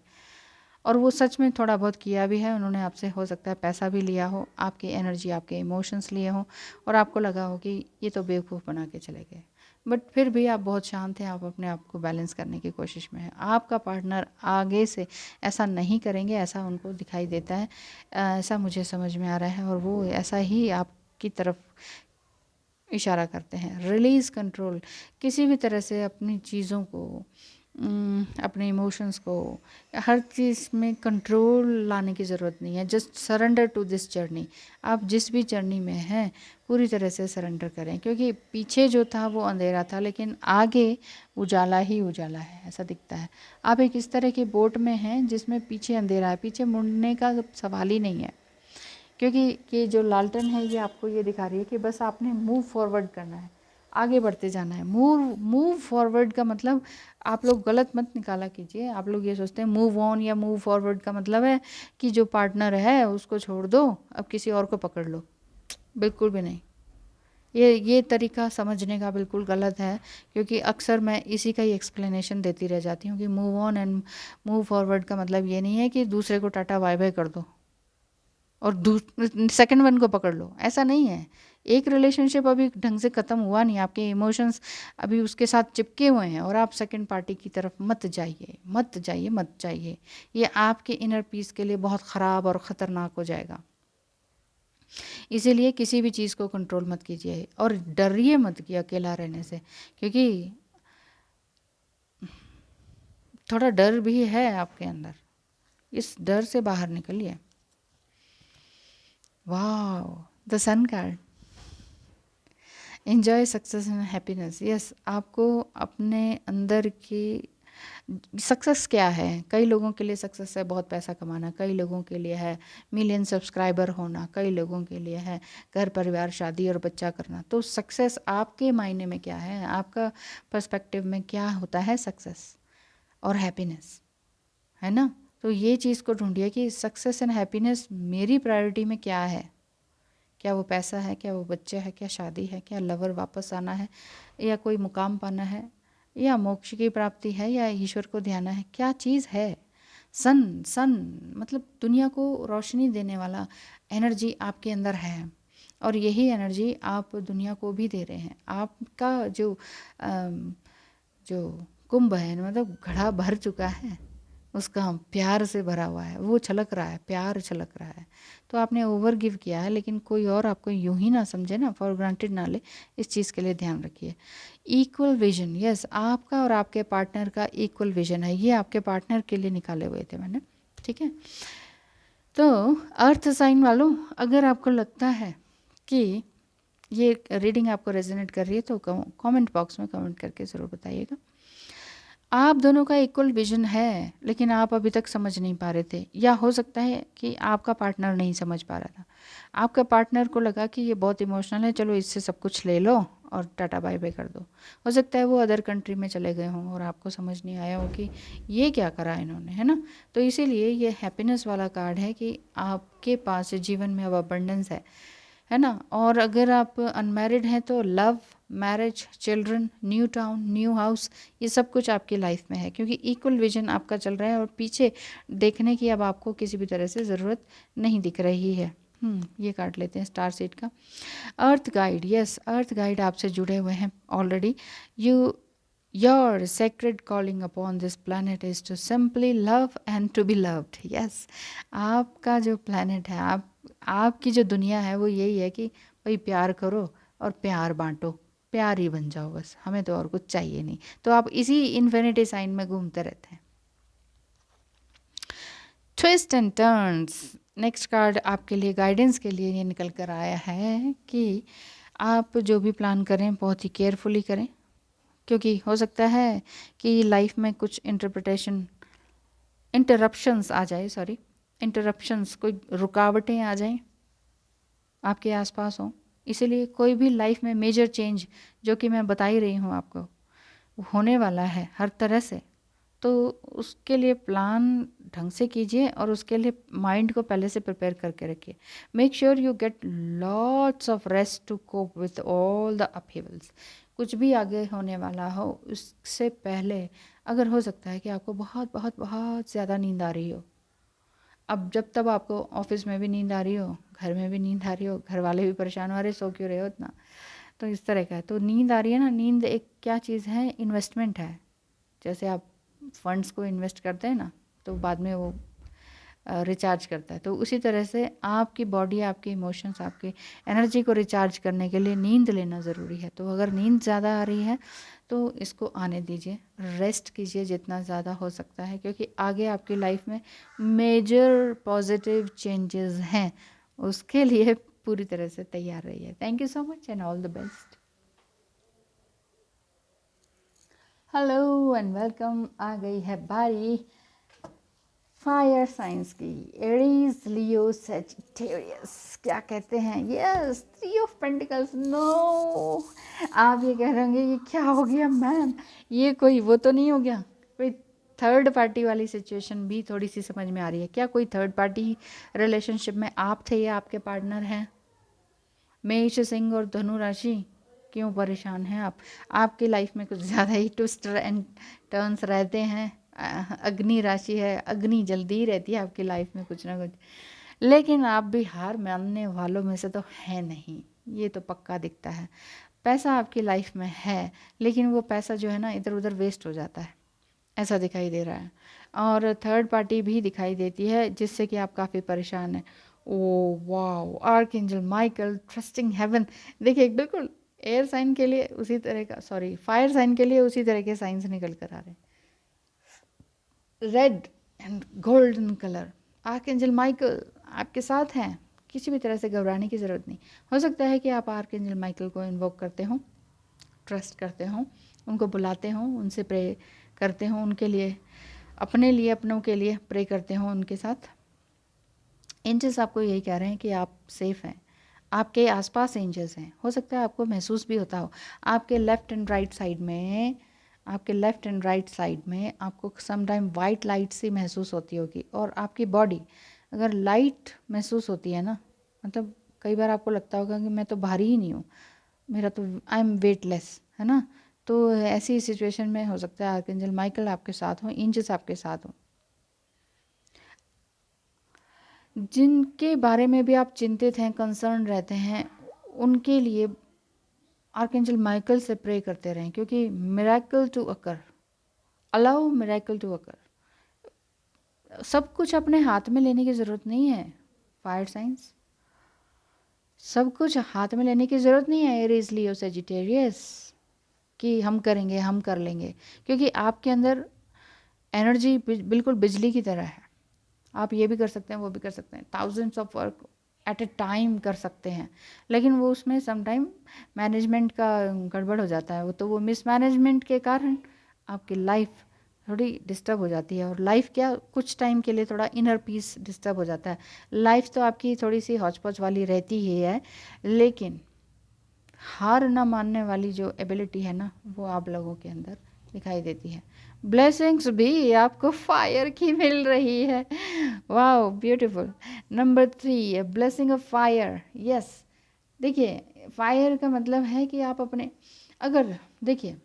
और वो सच में थोड़ा बहुत किया भी है। उन्होंने आपसे हो सकता है पैसा भी लिया हो, आपकी एनर्जी, आपके इमोशंस लिए हों, और आपको लगा हो कि ये तो बेवकूफ़ बना के चले गए, बट फिर भी आप बहुत शांत हैं, आप अपने आप को बैलेंस करने की कोशिश में हैं। आपका पार्टनर आगे से ऐसा नहीं करेंगे, ऐसा उनको दिखाई देता है, ऐसा मुझे समझ में आ रहा है, और वो ऐसा ही आपकी तरफ इशारा करते हैं। रिलीज़ कंट्रोल, किसी भी तरह से अपनी चीज़ों को, अपने इमोशंस को, हर चीज़ में कंट्रोल लाने की ज़रूरत नहीं है। Just surrender to this journey. आप जिस भी जर्नी में हैं पूरी तरह से सरेंडर करें, क्योंकि पीछे जो था वो अंधेरा था, लेकिन आगे उजाला ही उजाला है, ऐसा दिखता है। आप एक इस तरह की बोट में हैं जिसमें पीछे अंधेरा है, पीछे मुड़ने का सवाल ही नहीं है, क्योंकि ये जो लालटेन है ये आपको ये दिखा रही है कि बस आपने मूव फॉरवर्ड करना है, आगे बढ़ते जाना है। मूव फॉरवर्ड का मतलब आप लोग गलत मत निकाला कीजिए। आप लोग ये सोचते हैं मूव ऑन या मूव फॉरवर्ड का मतलब है कि जो पार्टनर है उसको छोड़ दो, अब किसी और को पकड़ लो। बिल्कुल भी नहीं, ये तरीका समझने का बिल्कुल गलत है, क्योंकि अक्सर मैं इसी का ही एक्सप्लेनेशन देती रह जाती हूँ कि move on and move forward का मतलब ये नहीं है कि दूसरे को टाटा बाय बाय कर दो और सेकंड वन को पकड़ लो, ऐसा नहीं है। एक रिलेशनशिप अभी ढंग से ख़त्म हुआ नहीं, आपके इमोशंस अभी उसके साथ चिपके हुए हैं, और आप सेकंड पार्टी की तरफ मत जाइए, मत जाइए, मत जाइए। ये आपके इनर पीस के लिए बहुत ख़राब और ख़तरनाक हो जाएगा। इसीलिए किसी भी चीज़ को कंट्रोल मत कीजिए, और डरिए मत कि अकेला रहने से, क्योंकि थोड़ा डर भी है आपके अंदर, इस डर से बाहर निकलिए। वाह, the sun card, enjoy success and happiness. Yes, आपको अपने अंदर की सक्सेस क्या है? कई लोगों के लिए सक्सेस है बहुत पैसा कमाना, कई लोगों के लिए है मिलियन सब्सक्राइबर होना, कई लोगों के लिए है घर परिवार शादी और बच्चा करना। तो सक्सेस आपके मायने में क्या है, आपका पर्सपेक्टिव में क्या होता है सक्सेस और हैप्पीनेस, है ना? तो ये चीज़ को ढूंढिए कि सक्सेस एंड हैप्पीनेस मेरी प्रायोरिटी में क्या है। क्या वो पैसा है, क्या वो बच्चे है, क्या शादी है, क्या लवर वापस आना है, या कोई मुकाम पाना है, या मोक्ष की प्राप्ति है, या ईश्वर को ध्याना है, क्या चीज़ है? सन सन मतलब दुनिया को रोशनी देने वाला एनर्जी आपके अंदर है, और यही एनर्जी आप दुनिया को भी दे रहे हैं। आपका जो जो कुंभ है, मतलब घड़ा भर चुका है, उसका प्यार से भरा हुआ है, वो छलक रहा है, प्यार छलक रहा है। तो आपने ओवर गिव किया है, लेकिन कोई और आपको यूं ही ना समझे ना, फॉर ग्रांटेड ना ले। इस चीज़ के लिए ध्यान रखिए। इक्वल विजन, यस, आपका और आपके पार्टनर का इक्वल विजन है। ये आपके पार्टनर के लिए निकाले हुए थे मैंने, ठीक है। तो अर्थ साइन वालों, अगर आपको लगता है कि ये रीडिंग आपको रेजोनेट कर रही है तो कमेंट बॉक्स में कमेंट करके ज़रूर बताइएगा। आप दोनों का इक्वल विजन है, लेकिन आप अभी तक समझ नहीं पा रहे थे, या हो सकता है कि आपका पार्टनर नहीं समझ पा रहा था। आपका पार्टनर को लगा कि ये बहुत इमोशनल है, चलो इससे सब कुछ ले लो और टाटा बाय बाय कर दो। हो सकता है वो अदर कंट्री में चले गए हों और आपको समझ नहीं आया हो कि ये क्या करा इन्होंने, है ना। तो इसीलिए ये हैप्पीनेस वाला कार्ड है कि आपके पास जीवन में अब अबंडेंस है ना। और अगर आप अनमैरिड हैं तो love, marriage, children, new town, new house, ये सब कुछ आपकी लाइफ में है, क्योंकि इक्वल विजन आपका चल रहा है और पीछे देखने की अब आपको किसी भी तरह से ज़रूरत नहीं दिख रही है। ये काट लेते हैं स्टार सीड का। Earth guide, yes, earth guide आपसे जुड़े हुए हैं already. Your sacred calling upon this planet is to simply love and to be loved. Yes, आपका जो प्लानट है, आपकी जो दुनिया है वो यही है कि भाई प्यार करो और प्यार बांटो, प्यार ही बन जाओ बस, हमें तो और कुछ चाहिए नहीं। तो आप इसी इन्फिनिटी साइन में घूमते रहते हैं। Twist and turns, next card आपके लिए गाइडेंस के लिए ये निकल कर आया है कि आप जो भी प्लान करें बहुत ही केयरफुली करें, क्योंकि हो सकता है कि लाइफ में कुछ इंटरप्शंस आ जाए, इंटरप्शंस, कोई रुकावटें आ जाएं आपके आसपास हो। इसीलिए कोई भी लाइफ में मेजर चेंज जो कि मैं बता ही रही हूँ आपको होने वाला है हर तरह से, तो उसके लिए प्लान ढंग से कीजिए और उसके लिए माइंड को पहले से प्रिपेयर करके रखिए। Make sure you get lots of rest to cope with all the upheavals. कुछ भी आगे होने वाला हो उससे पहले अगर हो सकता है कि आपको बहुत बहुत बहुत ज़्यादा नींद आ रही हो, अब जब तब आपको ऑफिस में भी नींद आ रही हो, घर में भी नींद आ रही हो, घर वाले भी परेशान हो रहे, सो क्यों रहे हो इतना, तो इस तरह का है। तो नींद आ रही है ना, नींद एक क्या चीज़ है, इन्वेस्टमेंट है। जैसे आप फंड्स को इन्वेस्ट करते हैं ना, तो बाद में वो रिचार्ज करता है। तो उसी तरह से आपकी बॉडी, आपके इमोशंस, आपकी एनर्जी को रिचार्ज करने के लिए नींद लेना ज़रूरी है। तो अगर नींद ज़्यादा आ रही है तो इसको आने दीजिए, रेस्ट कीजिए जितना ज़्यादा हो सकता है, क्योंकि आगे आपकी लाइफ में मेजर पॉजिटिव चेंजेस हैं, उसके लिए पूरी तरह से तैयार रहिए। Thank you so much and all the best. Hello and welcome. आ गई है बारी फायर साइंस की, एरीज, लियो, सेजिटेरियस। क्या कहते हैं, यस, 3 ऑफ पेंटिकल्स। नो, आप ये कह रहे होंगे ये क्या हो गया मैम, ये कोई वो तो नहीं हो गया, कोई थर्ड पार्टी वाली सिचुएशन भी थोड़ी सी समझ में आ रही है क्या? कोई थर्ड पार्टी रिलेशनशिप में आप थे या आपके पार्टनर हैं? मेष, सिंह और धनु राशि, क्यों परेशान हैं आप? आपकी लाइफ में कुछ ज़्यादा ही ट्विस्ट एंड टर्न्स रहते हैं। अग्नि राशि है, अग्नि जल्दी ही रहती है आपकी लाइफ में कुछ ना कुछ, लेकिन आप भी हार मानने वालों में से तो है नहीं, ये तो पक्का दिखता है। पैसा आपकी लाइफ में है, लेकिन वो पैसा जो है ना इधर उधर वेस्ट हो जाता है, ऐसा दिखाई दे रहा है। और थर्ड पार्टी भी दिखाई देती है जिससे कि आप काफ़ी परेशान हैं। Oh wow, archangel Michael, trusting heaven. देखिए बिल्कुल एयर साइन के लिए उसी तरह का, सॉरी फायर साइन के लिए उसी तरह के साइंस निकल कर आ रहे हैं, red and golden colour. Archangel Michael आपके साथ हैं, किसी भी तरह से घबराने की ज़रूरत नहीं। हो सकता है कि आप आर्कएंजल माइकल को इन्वोक करते हों, ट्रस्ट करते हों, उनको बुलाते हों, उनसे प्रे करते हो उनके लिए, अपने लिए, अपनों के लिए प्रे करते हो उनके साथ। एंजल्स आपको यही कह रहे हैं कि आप सेफ़ हैं, आपके आसपास एंजल्स हैं। हो सकता है आपको महसूस भी होता हो, आपके लेफ़्ट एंड राइट साइड में, आपके लेफ़्ट एंड राइट साइड में आपको समटाइम वाइट लाइट सी महसूस होती होगी। और आपकी बॉडी अगर लाइट महसूस होती है ना, मतलब कई बार आपको लगता होगा कि मैं तो भारी ही नहीं हूँ, मेरा तो आई एम वेटलेस, है ना। तो ऐसी सिचुएशन में हो सकता है आर्कएंजल माइकल आपके साथ हों, एंजल्स आपके साथ हों। जिनके बारे में भी आप चिंतित हैं, कंसर्न रहते हैं, उनके लिए आर्कएंजल माइकल से प्रे करते रहें, क्योंकि miracle to occur, allow miracle to occur. सब कुछ अपने हाथ में लेने की ज़रूरत नहीं है फायर साइंस, सब कुछ हाथ में लेने की ज़रूरत नहीं है एरीज, लियो, सेजिटेरियस, कि हम करेंगे, हम कर लेंगे। क्योंकि आपके अंदर एनर्जी बिल्कुल बिजली की तरह है। आप ये भी कर सकते हैं, वो भी कर सकते हैं, thousands of work at A time कर सकते हैं, लेकिन वो उसमें सम टाइम मैनेजमेंट का गड़बड़ हो जाता है। वो मिसमैनेजमेंट के कारण आपकी लाइफ थोड़ी डिस्टर्ब हो जाती है। और लाइफ क्या, कुछ टाइम के लिए थोड़ा इनर पीस डिस्टर्ब हो जाता है। लाइफ तो आपकी थोड़ी सी हौच पौच वाली रहती ही है, लेकिन हार ना मानने वाली जो एबिलिटी है ना, वो आप लोगों के अंदर दिखाई देती है। ब्लेसिंग्स भी आपको फायर की मिल रही है। वाह, beautiful. Number 3, blessing of fire. Yes, देखिए फायर का मतलब है कि आप अपने, अगर देखिए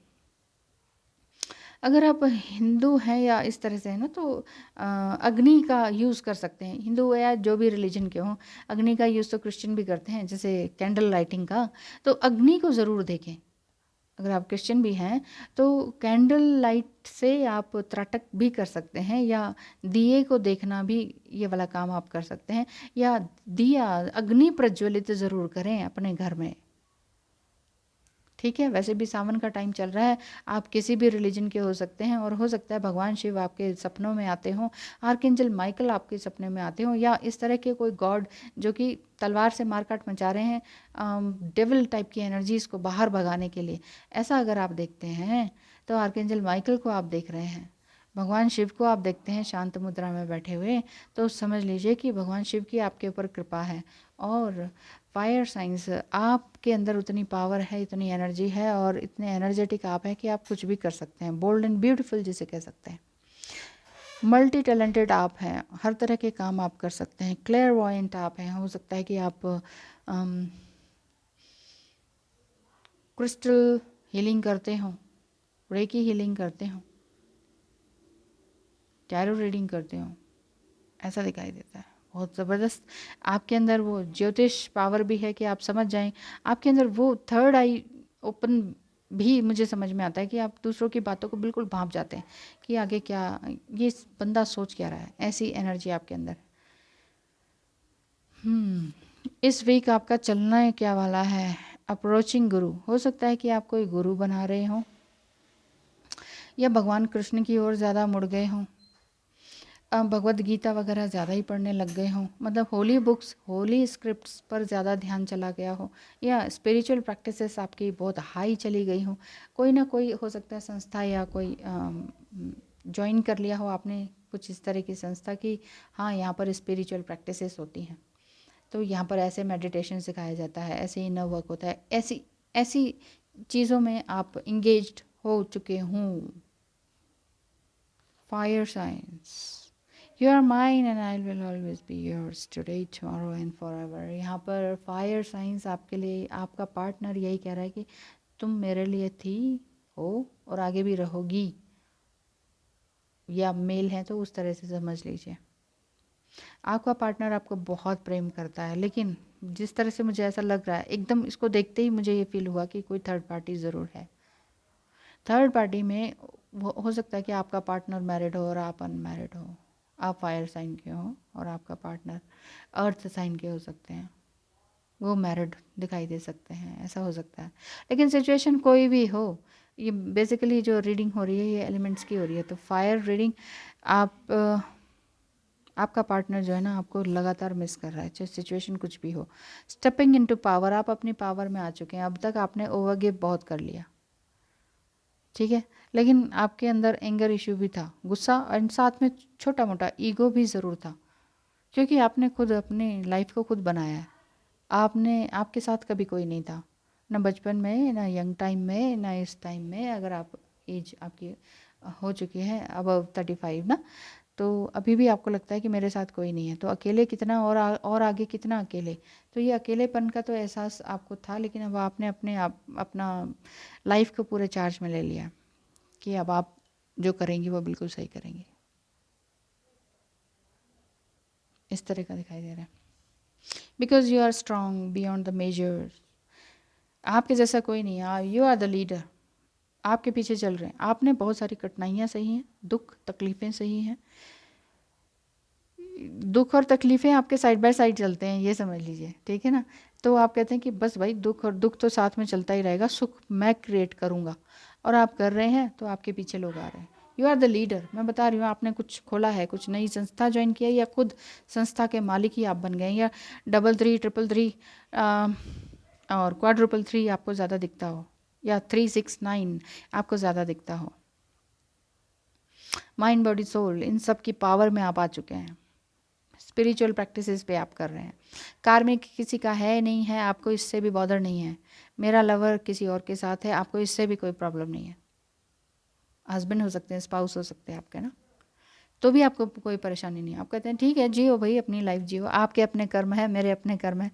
अगर आप हिंदू हैं या इस तरह से है ना, तो अग्नि का यूज़ कर सकते हैं। हिंदू या जो भी रिलीजन के हों, अग्नि का यूज़ तो क्रिश्चियन भी करते हैं, जैसे कैंडल लाइटिंग का। तो अग्नि को ज़रूर देखें। अगर आप क्रिश्चियन भी हैं तो कैंडल लाइट से आप त्राटक भी कर सकते हैं, या दिए को देखना भी, ये वाला काम आप कर सकते हैं। या दिया अग्नि प्रज्वलित ज़रूर करें अपने घर में, ठीक है। वैसे भी सावन का टाइम चल रहा है, आप किसी भी रिलीजन के हो सकते हैं, और हो सकता है भगवान शिव आपके सपनों में आते हों, आर्कएंजल माइकल आपके सपने में आते हों, या इस तरह के कोई गॉड जो कि तलवार से मारकाट मचा रहे हैं, डेविल टाइप की एनर्जीज़ को बाहर भगाने के लिए। ऐसा अगर आप देखते हैं तो आर्कएंजल माइकल को आप देख रहे हैं, भगवान शिव को आप देखते हैं शांत मुद्रा में बैठे हुए, तो समझ लीजिए कि भगवान शिव की आपके ऊपर कृपा है। और फायर साइंस, आपके अंदर उतनी पावर है, इतनी एनर्जी है, और इतने एनर्जेटिक आप हैं कि आप कुछ भी कर सकते हैं। बोल्ड एंड ब्यूटीफुल जिसे कह सकते हैं। मल्टी टैलेंटेड आप हैं, हर तरह के काम आप कर सकते हैं। क्लेयरवॉयंट आप हैं, हो सकता है कि आप क्रिस्टल हीलिंग करते हो, रेकी हीलिंग करते हो, टैरो रीडिंग करते हो, ऐसा दिखाई देता है। बहुत ज़बरदस्त आपके अंदर वो ज्योतिष पावर भी है कि आप समझ जाएं। आपके अंदर वो थर्ड आई ओपन भी मुझे समझ में आता है कि आप दूसरों की बातों को बिल्कुल भांप जाते हैं कि आगे क्या, ये बंदा सोच क्या रहा है, ऐसी एनर्जी आपके अंदर। इस वीक आपका चलना है क्या वाला है, अप्रोचिंग गुरु। हो सकता है कि आप कोई गुरु बना रहे हो, या भगवान कृष्ण की ओर ज़्यादा मुड़ गए हों, भगवद गीता वगैरह ज़्यादा ही पढ़ने लग गए हों, मतलब होली बुक्स, होली स्क्रिप्ट्स पर ज़्यादा ध्यान चला गया हो, या स्पिरिचुअल प्रैक्टिसेस आपकी बहुत हाई चली गई हो। कोई ना कोई हो सकता है संस्था, या कोई ज्वाइन कर लिया हो आपने कुछ इस तरह की संस्था की, हाँ यहाँ पर स्पिरिचुअल प्रैक्टिसेस होती हैं, तो यहाँ पर ऐसे मेडिटेशन सिखाया जाता है, ऐसे इनर वर्क होता है, ऐसी ऐसी चीज़ों में आप इंगेज्ड हो चुके हों। Fire science, You are mine and I will always be yours today, tomorrow and forever। यहाँ पर फायर साइंस आपके लिए, आपका पार्टनर यही कह रहा है कि तुम मेरे लिए थी, हो, और आगे भी रहोगी, या मेल है तो उस तरह से समझ लीजिए। आपका पार्टनर आपको बहुत प्रेम करता है, लेकिन जिस तरह से मुझे ऐसा लग रहा है, एकदम इसको देखते ही मुझे ये फील हुआ कि कोई थर्ड पार्टी ज़रूर है। थर्ड पार्टी में हो सकता है कि आपका पार्टनर मैरिड हो और आप अनमैरिड हो, आप फायर साइन के हो और आपका पार्टनर अर्थ साइन के हो सकते हैं, वो मैरिड दिखाई दे सकते हैं, ऐसा हो सकता है। लेकिन सिचुएशन कोई भी हो, ये बेसिकली जो रीडिंग हो रही है ये एलिमेंट्स की हो रही है, तो फायर रीडिंग आपका पार्टनर जो है ना आपको लगातार मिस कर रहा है, चाहे सिचुएशन कुछ भी हो। स्टेपिंग इनटू पावर, आप अपनी पावर में आ चुके हैं। अब तक आपने ओवरगिव बहुत कर लिया, ठीक है। लेकिन आपके अंदर एंगर इश्यू भी था, गुस्सा, और साथ में छोटा मोटा ईगो भी ज़रूर था, क्योंकि आपने खुद अपनी लाइफ को खुद बनाया है। आपने, आपके साथ कभी कोई नहीं था, ना बचपन में, ना यंग टाइम में, ना इस टाइम में। अगर आप एज आपकी हो चुकी है अबव 35 ना, तो अभी भी आपको लगता है कि मेरे साथ कोई नहीं है, तो अकेले कितना, और आगे कितना अकेले। तो ये अकेलेपन का तो एहसास आपको था, लेकिन अब आपने अपना लाइफ को पूरे चार्ज में ले लिया कि अब आप जो करेंगी वो बिल्कुल सही करेंगी। इस तरह का दिखाई दे रहा है, because you are strong beyond the measure. आपके जैसा कोई नहीं है, यू आर द लीडर। आपके पीछे चल रहे हैं, आपने बहुत सारी कठिनाइयाँ सही हैं, दुख तकलीफ़ें सही हैं। दुख और तकलीफ़ें आपके साइड बाय साइड चलते हैं, ये समझ लीजिए, ठीक है ना। तो आप कहते हैं कि बस भाई दुख और दुख तो साथ में चलता ही रहेगा, सुख मैं क्रिएट करूँगा, और आप कर रहे हैं, तो आपके पीछे लोग आ रहे हैं। You are the leader. मैं बता रही हूँ, आपने कुछ खोला है, कुछ नई संस्था ज्वाइन किया है, या खुद संस्था के मालिक ही आप बन गए, या 33 333 और क्वाड्रुपल 3 आपको ज़्यादा दिखता हो, या 369 आपको ज़्यादा दिखता हो। माइंड बॉडी सोल, इन सब की पावर में आप आ चुके हैं। स्पिरिचुअल प्रैक्टिसेस पे आप कर रहे हैं। कार्मिक किसी का है नहीं है, आपको इससे भी बॉदर नहीं है। मेरा लवर किसी और के साथ है, आपको इससे भी कोई प्रॉब्लम नहीं है। हस्बैंड हो सकते हैं, स्पाउस हो सकते हैं आपके ना, तो भी आपको कोई परेशानी नहीं है। आप कहते हैं ठीक है, जियो भाई अपनी लाइफ जियो, आपके अपने कर्म है, मेरे अपने कर्म है,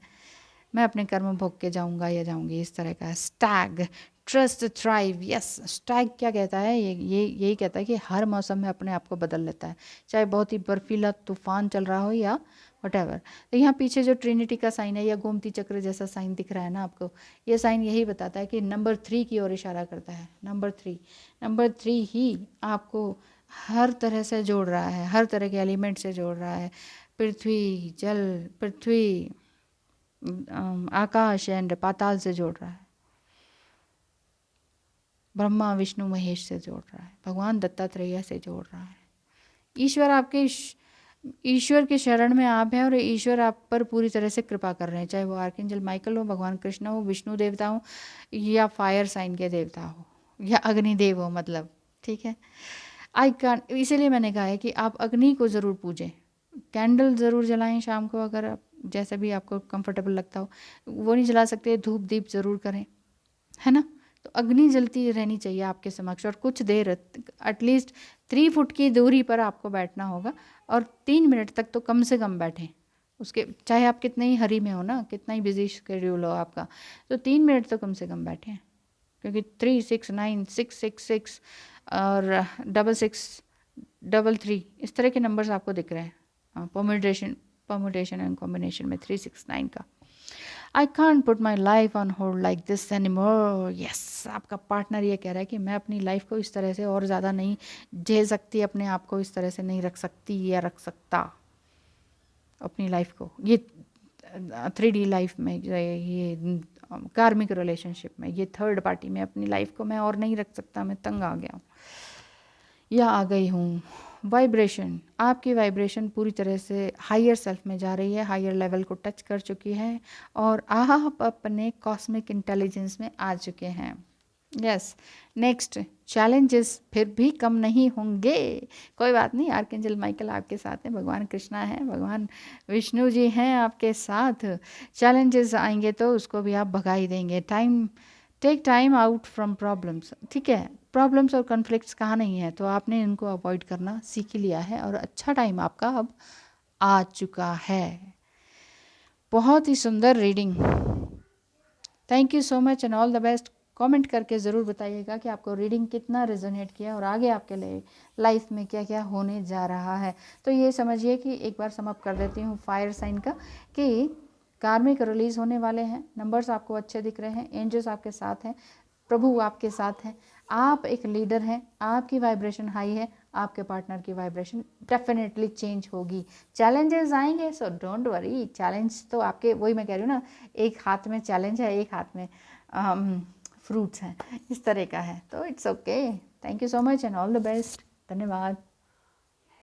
मैं अपने कर्म भोग के जाऊंगा या जाऊंगी, इस तरह का। Stag, trust, thrive. Yes, Stag क्या कहता है, ये यही कहता है कि हर मौसम में अपने आप को बदल लेता है, चाहे बहुत ही बर्फीला तूफान चल रहा हो या वटेवर। तो यहाँ पीछे जो ट्रिनिटी का साइन है, या गोमती चक्र जैसा साइन दिख रहा है ना आपको, ये साइन यही बताता है कि नंबर 3 की ओर इशारा करता है। नंबर 3 ही आपको हर तरह से जोड़ रहा है, हर तरह के एलिमेंट से जोड़ रहा है। पृथ्वी, जल, पृथ्वी, आकाश एंड पाताल से जोड़ रहा है, ब्रह्मा विष्णु महेश से जोड़ रहा है, भगवान दत्तात्रेय से जोड़ रहा है। ईश्वर आपके, ईश्वर के शरण में आप हैं, और ईश्वर आप पर पूरी तरह से कृपा कर रहे हैं, चाहे वो आर्कएंजल माइकल हो, भगवान कृष्ण हो, विष्णु देवता हो, या फायर साइन के देवता हो, या अग्निदेव हो, मतलब, ठीक है। आई कैन, इसीलिए मैंने कहा है कि आप अग्नि को ज़रूर पूजें, कैंडल ज़रूर जलाएं शाम को, अगर आप जैसा भी आपको कंफर्टेबल लगता हो। वो नहीं जला सकते, धूप दीप ज़रूर करें, है ना। तो अग्नि जलती रहनी चाहिए आपके समक्ष, और कुछ देर, एटलीस्ट 3 फुट की दूरी पर आपको बैठना होगा, और 3 मिनट तक तो कम से कम बैठें। उसके चाहे आप कितने ही हरी में हो ना, कितना ही बिजी शेड्यूल हो आपका, तो 3 मिनट तो कम से कम बैठें, क्योंकि 3 6 9 6 6 6 और 6 6 3 इस तरह के नंबर्स आपको दिख रहे हैं परम्यूटेशन एंड कॉम्बिनेशन में 3 6 9 का। I can't put my life on hold like this anymore. Yes, आपका पार्टनर ये कह रहा है कि मैं अपनी लाइफ को इस तरह से और ज़्यादा नहीं झेल सकती, अपने आप को इस तरह से नहीं रख सकती या रख सकता, अपनी लाइफ को। ये 3D लाइफ में, ये कार्मिक रिलेशनशिप में, ये थर्ड पार्टी में अपनी लाइफ को मैं और नहीं रख सकता, मैं तंग आ गया हूँ या आ गई हूँ। वाइब्रेशन, आपकी वाइब्रेशन पूरी तरह से हायर सेल्फ में जा रही है, हायर लेवल को टच कर चुकी है, और आप अपने कॉस्मिक इंटेलिजेंस में आ चुके हैं। यस, नेक्स्ट चैलेंजेस फिर भी कम नहीं होंगे, कोई बात नहीं, आर्कएंजल माइकल आपके साथ हैं, भगवान कृष्णा हैं, भगवान विष्णु जी हैं आपके साथ। चैलेंजेस आएंगे तो उसको भी आप भगा ही देंगे। Take time out from problems, ठीक है। प्रॉब्लम्स और कॉन्फ्लिक्ट्स कहाँ नहीं है, तो आपने इनको अवॉइड करना सीख लिया है, और अच्छा टाइम आपका अब आ चुका है। बहुत ही सुंदर reading, thank you so much and all the best. Comment करके ज़रूर बताइएगा कि आपको रीडिंग कितना रेजोनेट किया, और आगे आपके लिए लाइफ में क्या क्या होने जा रहा है। तो ये समझिए कि एक बार सम अप कर देती हूँ फायर साइन का, कि कार्मिक रिलीज होने वाले हैं, नंबर्स आपको अच्छे दिख रहे हैं, एंजल्स आपके साथ हैं, प्रभु आपके साथ हैं, आप एक लीडर हैं, आपकी वाइब्रेशन हाई है, आपके पार्टनर की वाइब्रेशन डेफिनेटली चेंज होगी। चैलेंजेस आएंगे, सो डोंट वरी, चैलेंज तो आपके, वही मैं कह रही हूँ ना, एक हाथ में चैलेंज है, एक हाथ में फ्रूट्स हैं, इस तरह का है, तो it's okay. Thank you so much and all the best, धन्यवाद।